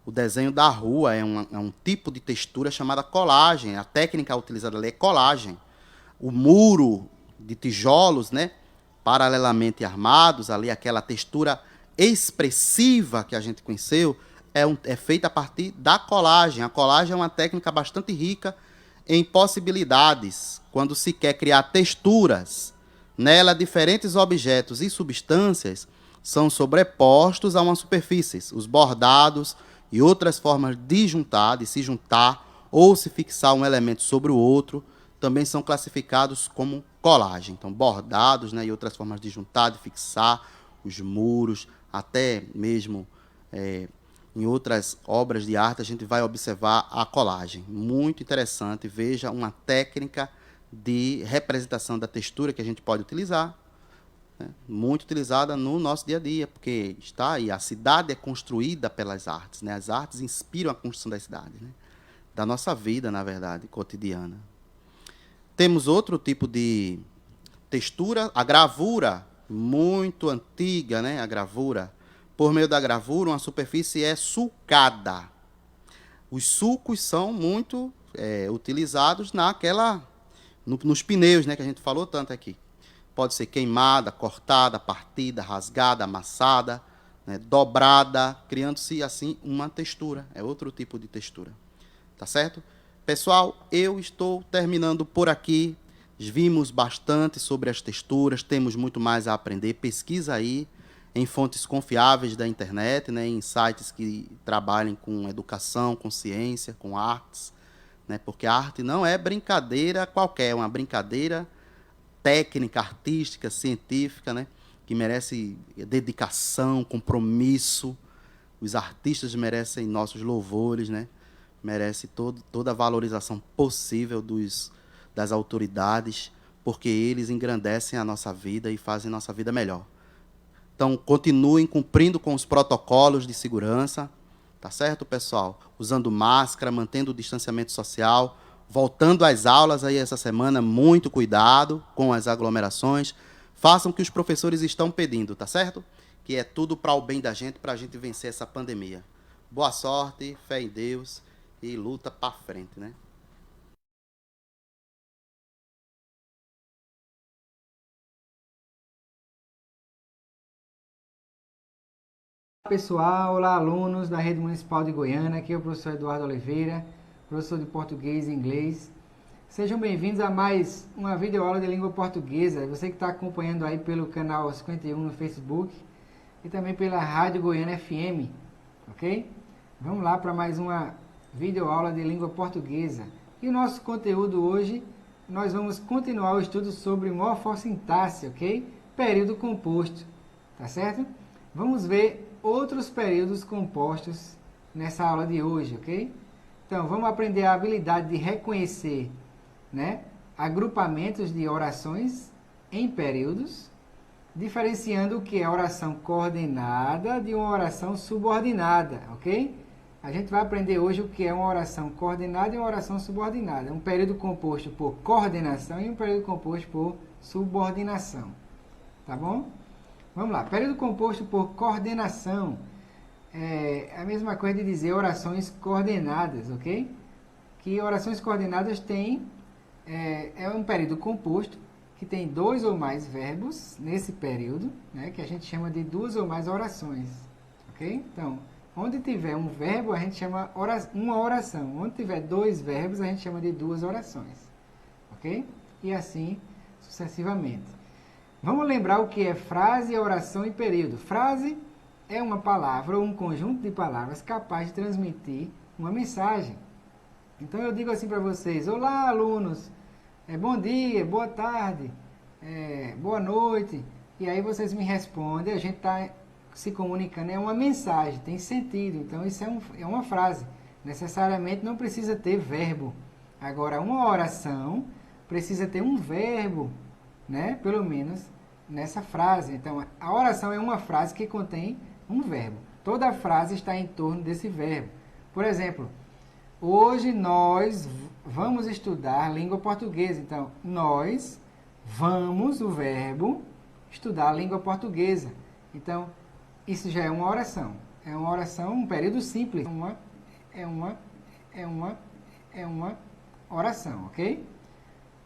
o desenho da rua, é um tipo de textura chamada colagem. A técnica utilizada ali é colagem. O muro de tijolos, né, paralelamente armados, ali aquela textura expressiva que a gente conheceu, é feita a partir da colagem. A colagem é uma técnica bastante rica em possibilidades. Quando se quer criar texturas, nela diferentes objetos e substâncias são sobrepostos a uma superfície. Os bordados e outras formas de juntar, de se juntar ou se fixar um elemento sobre o outro, também são classificados como colagem. Então, bordados, né, e outras formas de juntar, de fixar os muros, até mesmo em outras obras de arte, a gente vai observar a colagem. Muito interessante. Veja uma técnica de representação da textura que a gente pode utilizar, né? Muito utilizada no nosso dia a dia, porque está aí, a cidade é construída pelas artes, né? As artes inspiram a construção da cidade, né? Da nossa vida, na verdade, cotidiana. Temos outro tipo de textura, a gravura, muito antiga, né? A gravura. Por meio da gravura, uma superfície é sulcada. Os sulcos são muito utilizados nos pneus, né, que a gente falou tanto aqui. Pode ser queimada, cortada, partida, rasgada, amassada, né, dobrada, criando-se assim uma textura. É outro tipo de textura. Tá certo? Pessoal, eu estou terminando por aqui. Vimos bastante sobre as texturas, temos muito mais a aprender. Pesquisa aí em fontes confiáveis da internet, né, em sites que trabalhem com educação, com ciência, com artes, né, porque a arte não é brincadeira qualquer, é uma brincadeira técnica, artística, científica, né, que merece dedicação, compromisso. Os artistas merecem nossos louvores, né, merece toda a valorização possível das autoridades, porque eles engrandecem a nossa vida e fazem nossa vida melhor. Então, continuem cumprindo com os protocolos de segurança, tá certo, pessoal? Usando máscara, mantendo o distanciamento social, voltando às aulas aí essa semana, muito cuidado com as aglomerações. Façam o que os professores estão pedindo, tá certo? Que é tudo para o bem da gente, para a gente vencer essa pandemia. Boa sorte, fé em Deus e luta para frente, né? Pessoal, olá alunos da Rede Municipal de Goiânia, aqui é o professor Eduardo Oliveira, professor de português e inglês. Sejam bem-vindos a mais uma videoaula de língua portuguesa. Você que está acompanhando aí pelo canal 51 no Facebook e também pela Rádio Goiânia FM, ok? Vamos lá para mais uma videoaula de língua portuguesa. E o nosso conteúdo hoje, nós vamos continuar o estudo sobre morfossintaxe, ok? Período composto, tá certo? Vamos ver outros períodos compostos nessa aula de hoje, ok? Então, vamos aprender a habilidade de reconhecer, né, agrupamentos de orações em períodos, diferenciando o que é oração coordenada de uma oração subordinada, ok? A gente vai aprender hoje o que é uma oração coordenada e uma oração subordinada. Um período composto por coordenação e um período composto por subordinação, tá bom? Vamos lá, período composto por coordenação é a mesma coisa de dizer orações coordenadas, ok? Que orações coordenadas é um período composto que tem dois ou mais verbos nesse período, né, que a gente chama de duas ou mais orações, ok? Então, onde tiver um verbo, a gente chama uma oração. Onde tiver dois verbos, a gente chama de duas orações, ok? E assim sucessivamente. Vamos lembrar o que é frase, oração e período. Frase é uma palavra ou um conjunto de palavras capaz de transmitir uma mensagem. Então eu digo assim para vocês: olá, alunos, bom dia, boa tarde, boa noite. E aí vocês me respondem, a gente está se comunicando, é uma mensagem, tem sentido. Então isso é uma frase. Necessariamente não precisa ter verbo. Agora, uma oração precisa ter um verbo, né? Pelo menos nessa frase. Então, a oração é uma frase que contém um verbo. Toda a frase está em torno desse verbo. Por exemplo, hoje nós vamos estudar língua portuguesa. Então, nós vamos, o verbo, estudar a língua portuguesa. Então, isso já é uma oração. É uma oração, um período simples. É uma oração, ok?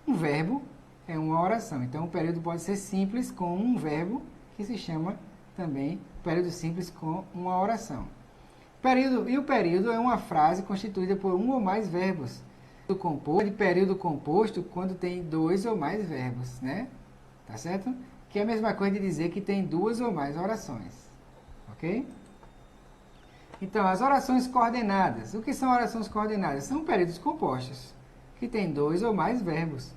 Um verbo é uma oração. Então, o período pode ser simples com um verbo, que se chama também período simples com uma oração. O período é uma frase constituída por um ou mais verbos. Período composto quando tem dois ou mais verbos, né? Tá certo? Que é a mesma coisa de dizer que tem duas ou mais orações. Ok? Então, as orações coordenadas. O que são orações coordenadas? São períodos compostos, que tem dois ou mais verbos.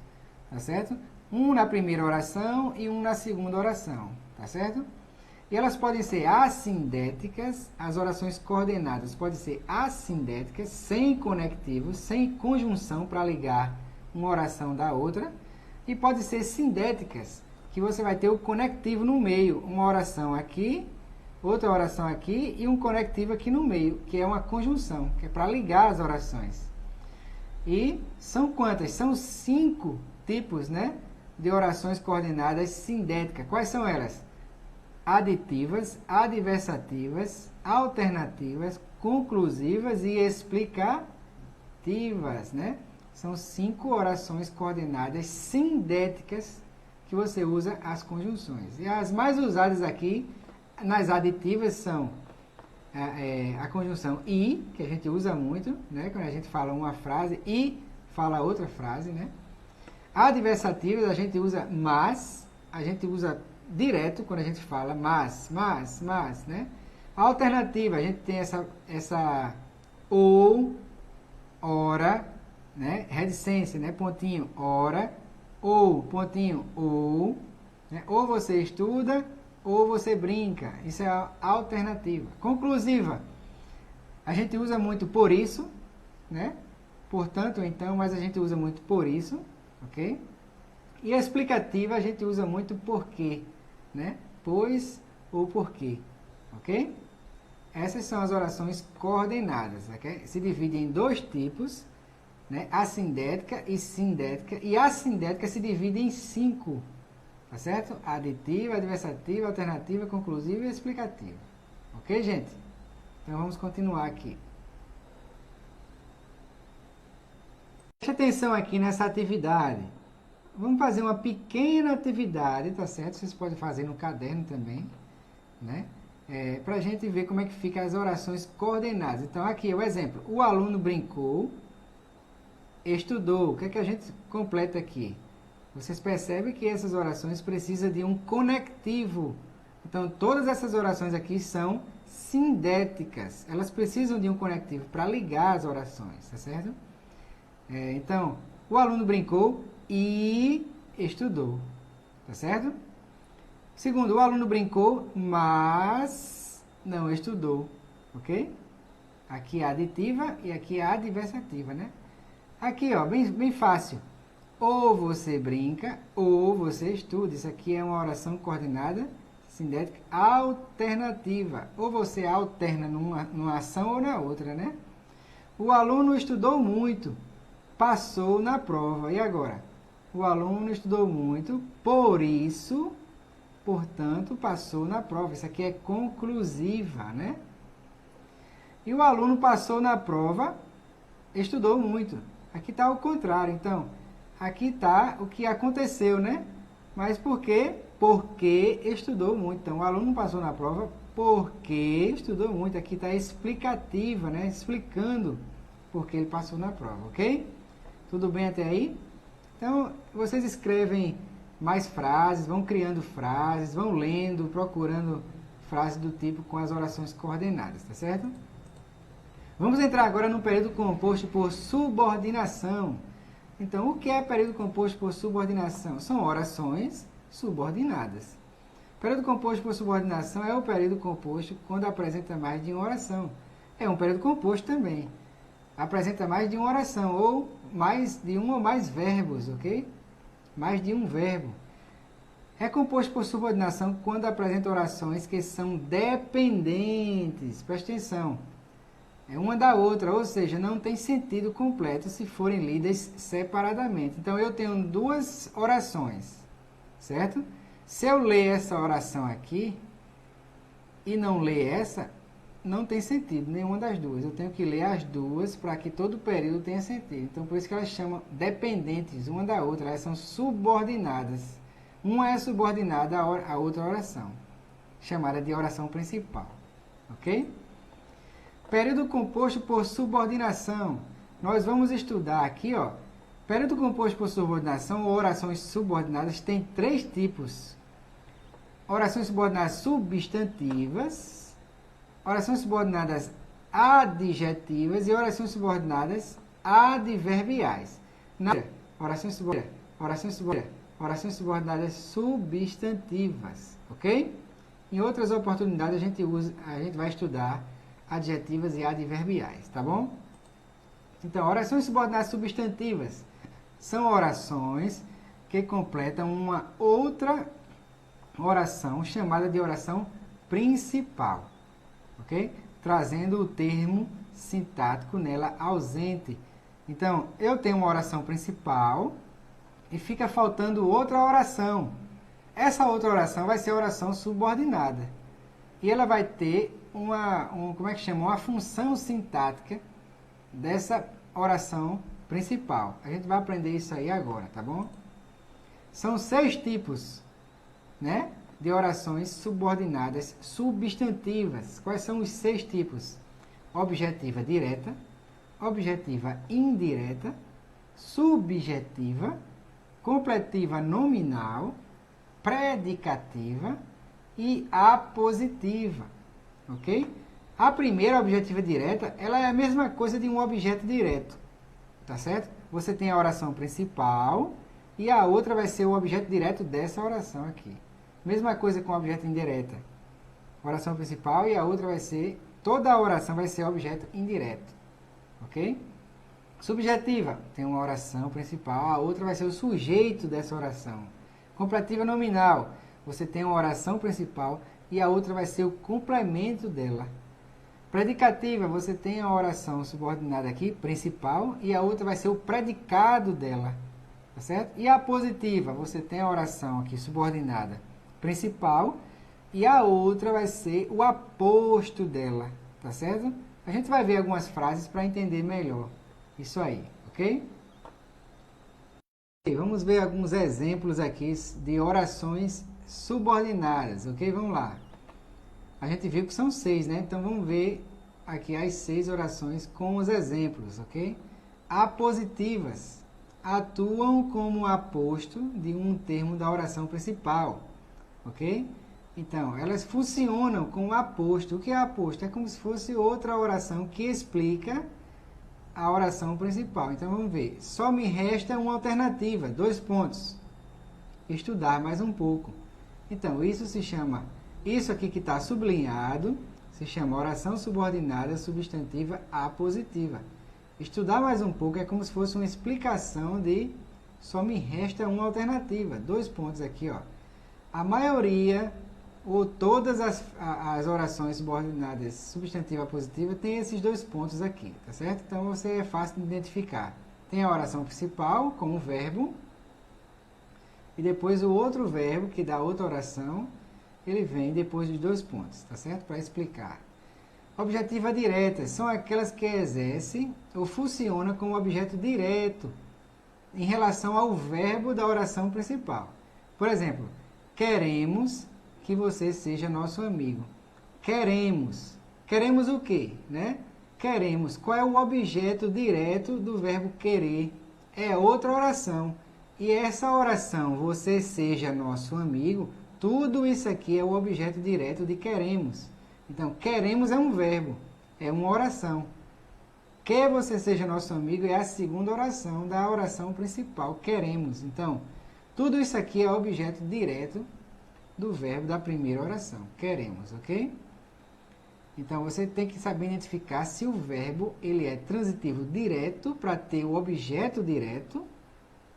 Tá certo? Um na primeira oração e um na segunda oração. Tá certo? E elas podem ser assindéticas, as orações coordenadas podem ser assindéticas, sem conectivos, sem conjunção para ligar uma oração da outra. E podem ser sindéticas, que você vai ter o conectivo no meio, uma oração aqui, outra oração aqui e um conectivo aqui no meio, que é uma conjunção, que é para ligar as orações. E são quantas? São 5 tipos, né, de orações coordenadas sindéticas. Quais são elas? Aditivas, adversativas, alternativas, conclusivas e explicativas, né? São 5 orações coordenadas sindéticas que você usa as conjunções. E as mais usadas aqui nas aditivas são a conjunção e, que a gente usa muito, né? Quando a gente fala uma frase e fala outra frase, né? Adversativas a gente usa mas, a gente usa direto quando a gente fala mas, né? Alternativa, a gente tem essa ou, ora, né? Reticência, né? Pontinho, ora, ou, pontinho, ou, né? Ou você estuda, ou você brinca. Isso é a alternativa. Conclusiva, a gente usa muito por isso, né? Portanto, então, mas a gente usa muito por isso, ok? E a explicativa a gente usa muito porque, né? Pois ou porque, ok? Essas são as orações coordenadas, ok? Se dividem em dois tipos, né? Assindética e sindética. E a sindética se divide em 5, tá certo? Aditiva, adversativa, alternativa, conclusiva e explicativa. Ok, gente? Então vamos continuar aqui. Preste atenção aqui nessa atividade. Vamos fazer uma pequena atividade, tá certo? Vocês podem fazer no caderno também, né? Para a gente ver como é que fica as orações coordenadas. Então, aqui é o exemplo. O aluno brincou, estudou. O que é que a gente completa aqui? Vocês percebem que essas orações precisam de um conectivo. Então, todas essas orações aqui são sindéticas. Elas precisam de um conectivo para ligar as orações, tá certo? Então, o aluno brincou e estudou, tá certo? Segundo, o aluno brincou, mas não estudou, ok? Aqui é a aditiva e aqui é a adversativa, né? Aqui, ó, bem fácil. Ou você brinca, ou você estuda. Isso aqui é uma oração coordenada, sindética, alternativa. Ou você alterna numa ação ou na outra, né? O aluno estudou muito, passou na prova. E agora? O aluno estudou muito, por isso, portanto, passou na prova. Isso aqui é conclusiva, né? E o aluno passou na prova, estudou muito. Aqui está o contrário. Então, aqui está o que aconteceu, né? Mas por quê? Porque estudou muito. Então, o aluno passou na prova porque estudou muito. Aqui está a explicativa, né? Explicando porque ele passou na prova, ok? Tudo bem até aí? Então, vocês escrevem mais frases, vão criando frases, vão lendo, procurando frases do tipo com as orações coordenadas, tá certo? Vamos entrar agora no período composto por subordinação. Então, o que é período composto por subordinação? São orações subordinadas. O período composto por subordinação é o período composto quando apresenta mais de uma oração. É um período composto também. Apresenta mais de uma oração, ou mais de um ou mais verbos, ok? Mais de um verbo. É composto por subordinação quando apresenta orações que são dependentes. Presta atenção. É uma da outra, ou seja, não tem sentido completo se forem lidas separadamente. Então, eu tenho duas orações, certo? Se eu ler essa oração aqui e não ler essa, não tem sentido nenhuma das duas. Eu tenho que ler as duas para que todo o período tenha sentido. Então, por isso que elas chamam dependentes uma da outra. Elas são subordinadas. Uma é subordinada à outra oração, chamada de oração principal. Ok? Período composto por subordinação. Nós vamos estudar aqui, ó. Período composto por subordinação ou orações subordinadas tem 3 tipos. Orações subordinadas substantivas, orações subordinadas adjetivas e orações subordinadas adverbiais. Orações subordinadas substantivas, ok? Em outras oportunidades a gente vai estudar adjetivas e adverbiais, tá bom? Então, orações subordinadas substantivas são orações que completam uma outra oração chamada de oração principal, ok? Trazendo o termo sintático nela ausente. Então, eu tenho uma oração principal e fica faltando outra oração. Essa outra oração vai ser a oração subordinada. E ela vai ter uma função sintática dessa oração principal. A gente vai aprender isso aí agora, tá bom? São 6 tipos, né, de orações subordinadas substantivas. Quais são os 6 tipos? Objetiva direta, objetiva indireta, subjetiva, completiva nominal, predicativa e apositiva, ok? A primeira, objetiva direta, ela é a mesma coisa de um objeto direto, tá certo? Você tem a oração principal e a outra vai ser o objeto direto dessa oração aqui. Mesma coisa com o objeto indireta. Oração principal e a outra vai ser, toda a oração vai ser objeto indireto, ok? Subjetiva, tem uma oração principal, a outra vai ser o sujeito dessa oração. Completiva nominal, você tem uma oração principal e a outra vai ser o complemento dela. Predicativa, você tem a oração subordinada aqui, principal, e a outra vai ser o predicado dela, tá certo? E a apositiva, você tem a oração aqui subordinada, principal, e a outra vai ser o aposto dela, tá certo? A gente vai ver algumas frases para entender melhor isso aí, ok? Vamos ver alguns exemplos aqui de orações subordinadas, ok? Vamos lá. A gente viu que são 6, né? Então vamos ver aqui as 6 orações com os exemplos, ok? Apositivas atuam como aposto de um termo da oração principal, ok? Então, elas funcionam como aposto. O que é aposto? É como se fosse outra oração que explica a oração principal. Então vamos ver. Só me resta uma alternativa, 2 pontos. Estudar mais um pouco. Então, isso aqui que está sublinhado, se chama oração subordinada substantiva apositiva. Estudar mais um pouco é como se fosse uma explicação de só me resta uma alternativa. 2 pontos aqui, ó. A maioria ou todas as orações subordinadas substantiva apositiva tem esses 2 pontos aqui, tá certo? Então, você é fácil de identificar. Tem a oração principal com o verbo e depois o outro verbo que dá outra oração, ele vem depois dos 2 pontos, tá certo? Para explicar. Objetiva direta são aquelas que exercem ou funcionam como objeto direto em relação ao verbo da oração principal. Por exemplo, queremos que você seja nosso amigo. Queremos. Queremos o quê? Né? Queremos. Qual é o objeto direto do verbo querer? É outra oração. E essa oração, você seja nosso amigo, tudo isso aqui é o objeto direto de queremos. Então, queremos é um verbo, é uma oração. Que você seja nosso amigo é a segunda oração da oração principal, queremos. Então, tudo isso aqui é objeto direto do verbo da primeira oração, queremos, ok? Então, você tem que saber identificar se o verbo ele é transitivo direto para ter o objeto direto,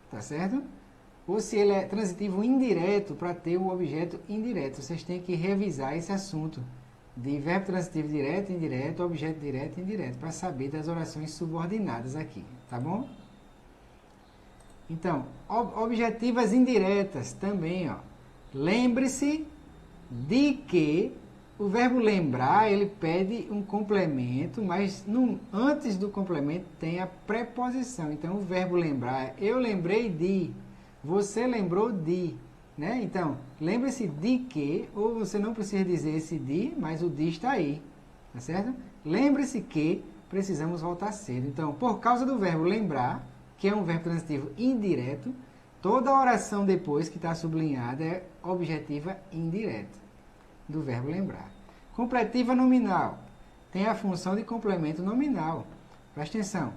tá certo? Ou se ele é transitivo indireto para ter o objeto indireto. Vocês têm que revisar esse assunto de verbo transitivo direto, indireto, objeto direto e indireto, para saber das orações subordinadas aqui, tá bom? Então, objetivas indiretas também, ó. Lembre-se de que o verbo lembrar, ele pede um complemento, mas antes do complemento tem a preposição. Então, o verbo lembrar é eu lembrei de, você lembrou de, né? Então, lembre-se de que, ou você não precisa dizer esse de, mas o de está aí, tá certo? Lembre-se que precisamos voltar cedo. Então, por causa do verbo lembrar, que é um verbo transitivo indireto, toda oração depois que está sublinhada é objetiva indireta do verbo lembrar. Completiva nominal. Tem a função de complemento nominal. Presta atenção.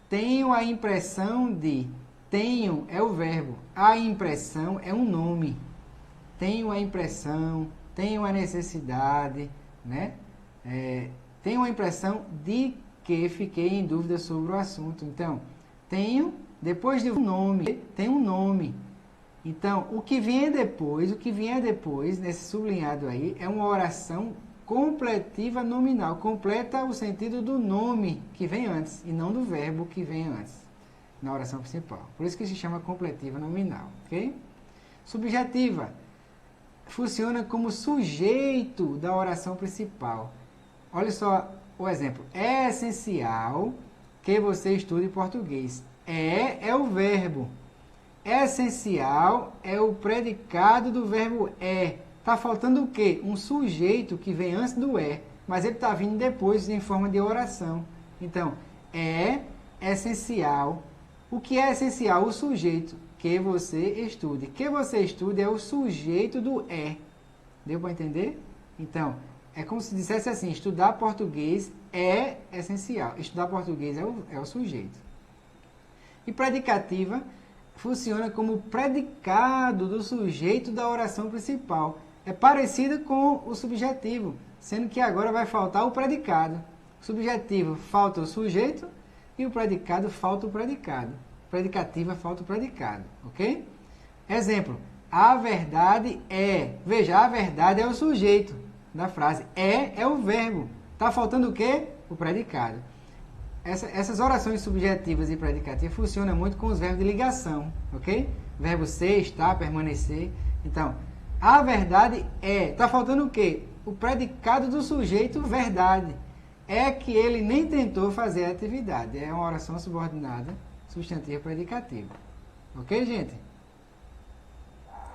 Tenho a impressão de. Tenho é o verbo. A impressão é um nome. Tenho a impressão, tenho a necessidade, né? Tenho a impressão de que fiquei em dúvida sobre o assunto. Então, tenho, depois de um nome, tem um nome. Então, o que vier depois, nesse sublinhado aí, é uma oração completiva nominal. Completa o sentido do nome que vem antes, e não do verbo que vem antes, na oração principal. Por isso que se chama completiva nominal, ok? Subjetiva. Funciona como sujeito da oração principal. Olha só o exemplo. É essencial que você estude português. É o verbo. Essencial é o predicado do verbo é. Está faltando o quê? Um sujeito que vem antes do é, mas ele está vindo depois em forma de oração. Então, é essencial. O que é essencial? O sujeito. que você estude. Que você estude é o sujeito do é. Deu para entender? Então, é como se dissesse assim, estudar português é essencial. Estudar português é o sujeito. E predicativa funciona como predicado do sujeito da oração principal. É parecido com o subjetivo, sendo que agora vai faltar o predicado. O subjetivo falta o sujeito e o predicado falta o predicado. Predicativa falta o predicado, ok? Exemplo, a verdade é. Veja, a verdade é o sujeito da frase. É o verbo. Está faltando o quê? O predicado. Essas orações subjetivas e predicativas funcionam muito com os verbos de ligação, ok? Verbo ser, estar, permanecer. Então, a verdade é. Está faltando o quê? O predicado do sujeito, verdade. É que ele nem tentou fazer a atividade. É uma oração subordinada, substantiva predicativa. Ok, gente?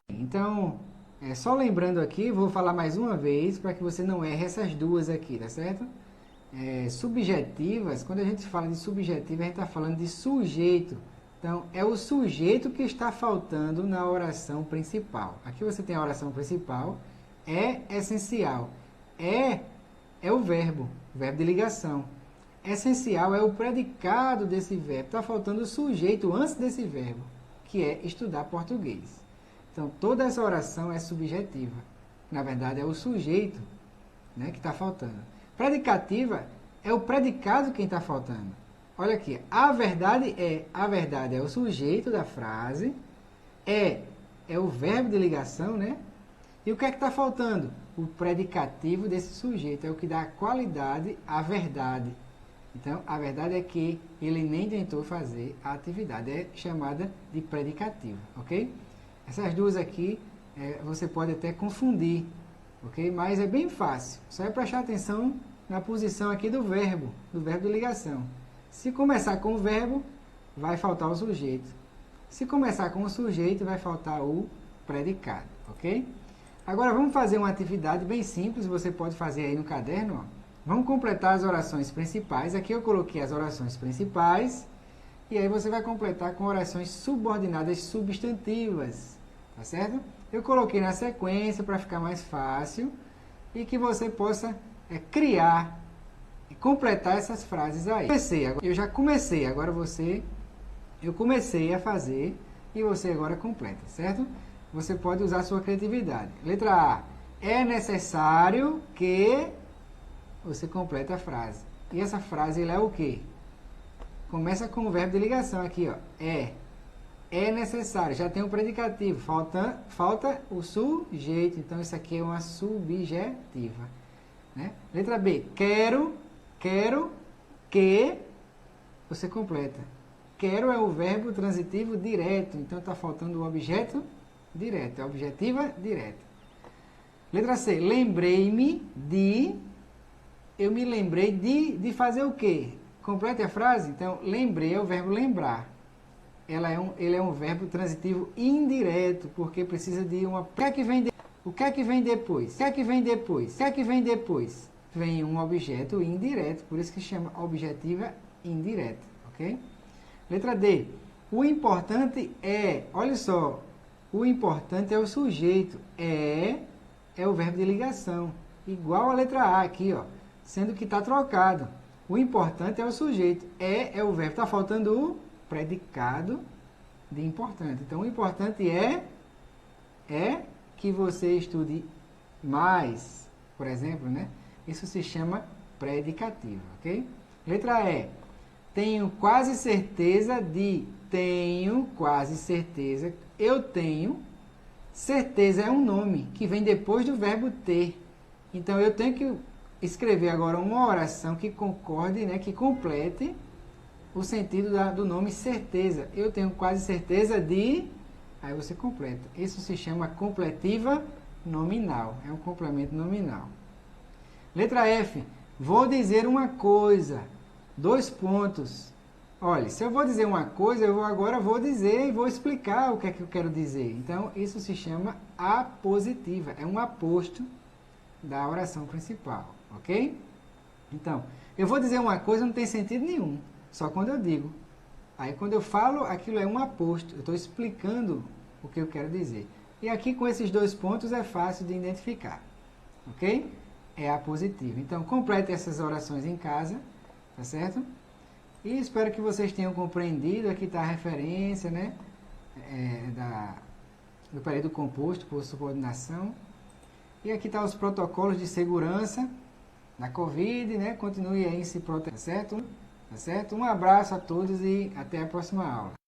Então, só lembrando aqui, vou falar mais uma vez para que você não erre essas duas aqui, tá certo? Subjetivas, quando a gente fala de subjetiva, a gente está falando de sujeito. Então, é o sujeito que está faltando na oração principal. Aqui você tem a oração principal, é essencial. É o verbo de ligação. Essencial é o predicado desse verbo. Está faltando o sujeito antes desse verbo, que é estudar português. Então, toda essa oração é subjetiva. Na verdade, é o sujeito, né, que está faltando. Predicativa é o predicado quem está faltando. Olha aqui, a verdade é o sujeito da frase, é o verbo de ligação, né? E o que é que está faltando? O predicativo desse sujeito, é o que dá qualidade à verdade. Então, a verdade é que ele nem tentou fazer a atividade, é chamada de predicativa, ok? Essas duas aqui, você pode até confundir, ok? Mas é bem fácil, só é prestar atenção na posição aqui do verbo de ligação. Se começar com o verbo, vai faltar o sujeito. Se começar com o sujeito, vai faltar o predicado, ok? Agora vamos fazer uma atividade bem simples, você pode fazer aí no caderno, ó. Vamos completar as orações principais. Aqui eu coloquei as orações principais, e aí você vai completar com orações subordinadas substantivas, tá certo? Eu coloquei na sequência para ficar mais fácil e que você possa criar e completar essas frases aí. Eu já comecei, agora eu comecei a fazer e você agora completa, certo? Você pode usar a sua criatividade. Letra A, é necessário que você completa a frase. E essa frase ela é o quê? Começa com o verbo de ligação aqui, ó. É necessário, já tem o predicativo, falta o sujeito, então isso aqui é uma subjetiva, né? Letra B, quero que você completa. Quero é o verbo transitivo direto, então está faltando o objeto direto, é objetiva direta. Letra C, eu me lembrei de fazer o quê? Complete a frase, então lembrei é o verbo lembrar. Ele é um verbo transitivo indireto, porque precisa de uma... O que é que vem depois? Vem um objeto indireto, por isso que chama objetiva indireta, ok? Letra D. O importante é... Olha só, o importante é o sujeito. É o verbo de ligação. Igual a letra A aqui, ó, sendo que está trocado. O importante é o sujeito. É o verbo. Está faltando o predicado de importante. Então, o importante é que você estude mais, por exemplo, né? Isso se chama predicativo, ok? Letra E. Tenho quase certeza de. Tenho quase certeza. Eu tenho. Certeza é um nome que vem depois do verbo ter. Então, eu tenho que escrever agora uma oração que concorde, né? Que complete o sentido do nome certeza. Eu tenho quase certeza de... Aí você completa. Isso se chama completiva nominal. É um complemento nominal. Letra F. Vou dizer uma coisa. 2 pontos. Olha, se eu vou dizer uma coisa, agora vou dizer e vou explicar o que é que eu quero dizer. Então, isso se chama apositiva. É um aposto da oração principal. Ok? Então, eu vou dizer uma coisa não tem sentido nenhum. Só quando eu digo. Aí quando eu falo, aquilo é um aposto, eu estou explicando o que eu quero dizer. E aqui com esses 2 pontos é fácil de identificar, ok? É a positiva. Então complete essas orações em casa, tá certo? E espero que vocês tenham compreendido. Aqui está a referência, né? Do período composto por subordinação. E aqui está os protocolos de segurança da Covid, né? Continue aí se protegendo, tá certo? Um abraço a todos e até a próxima aula.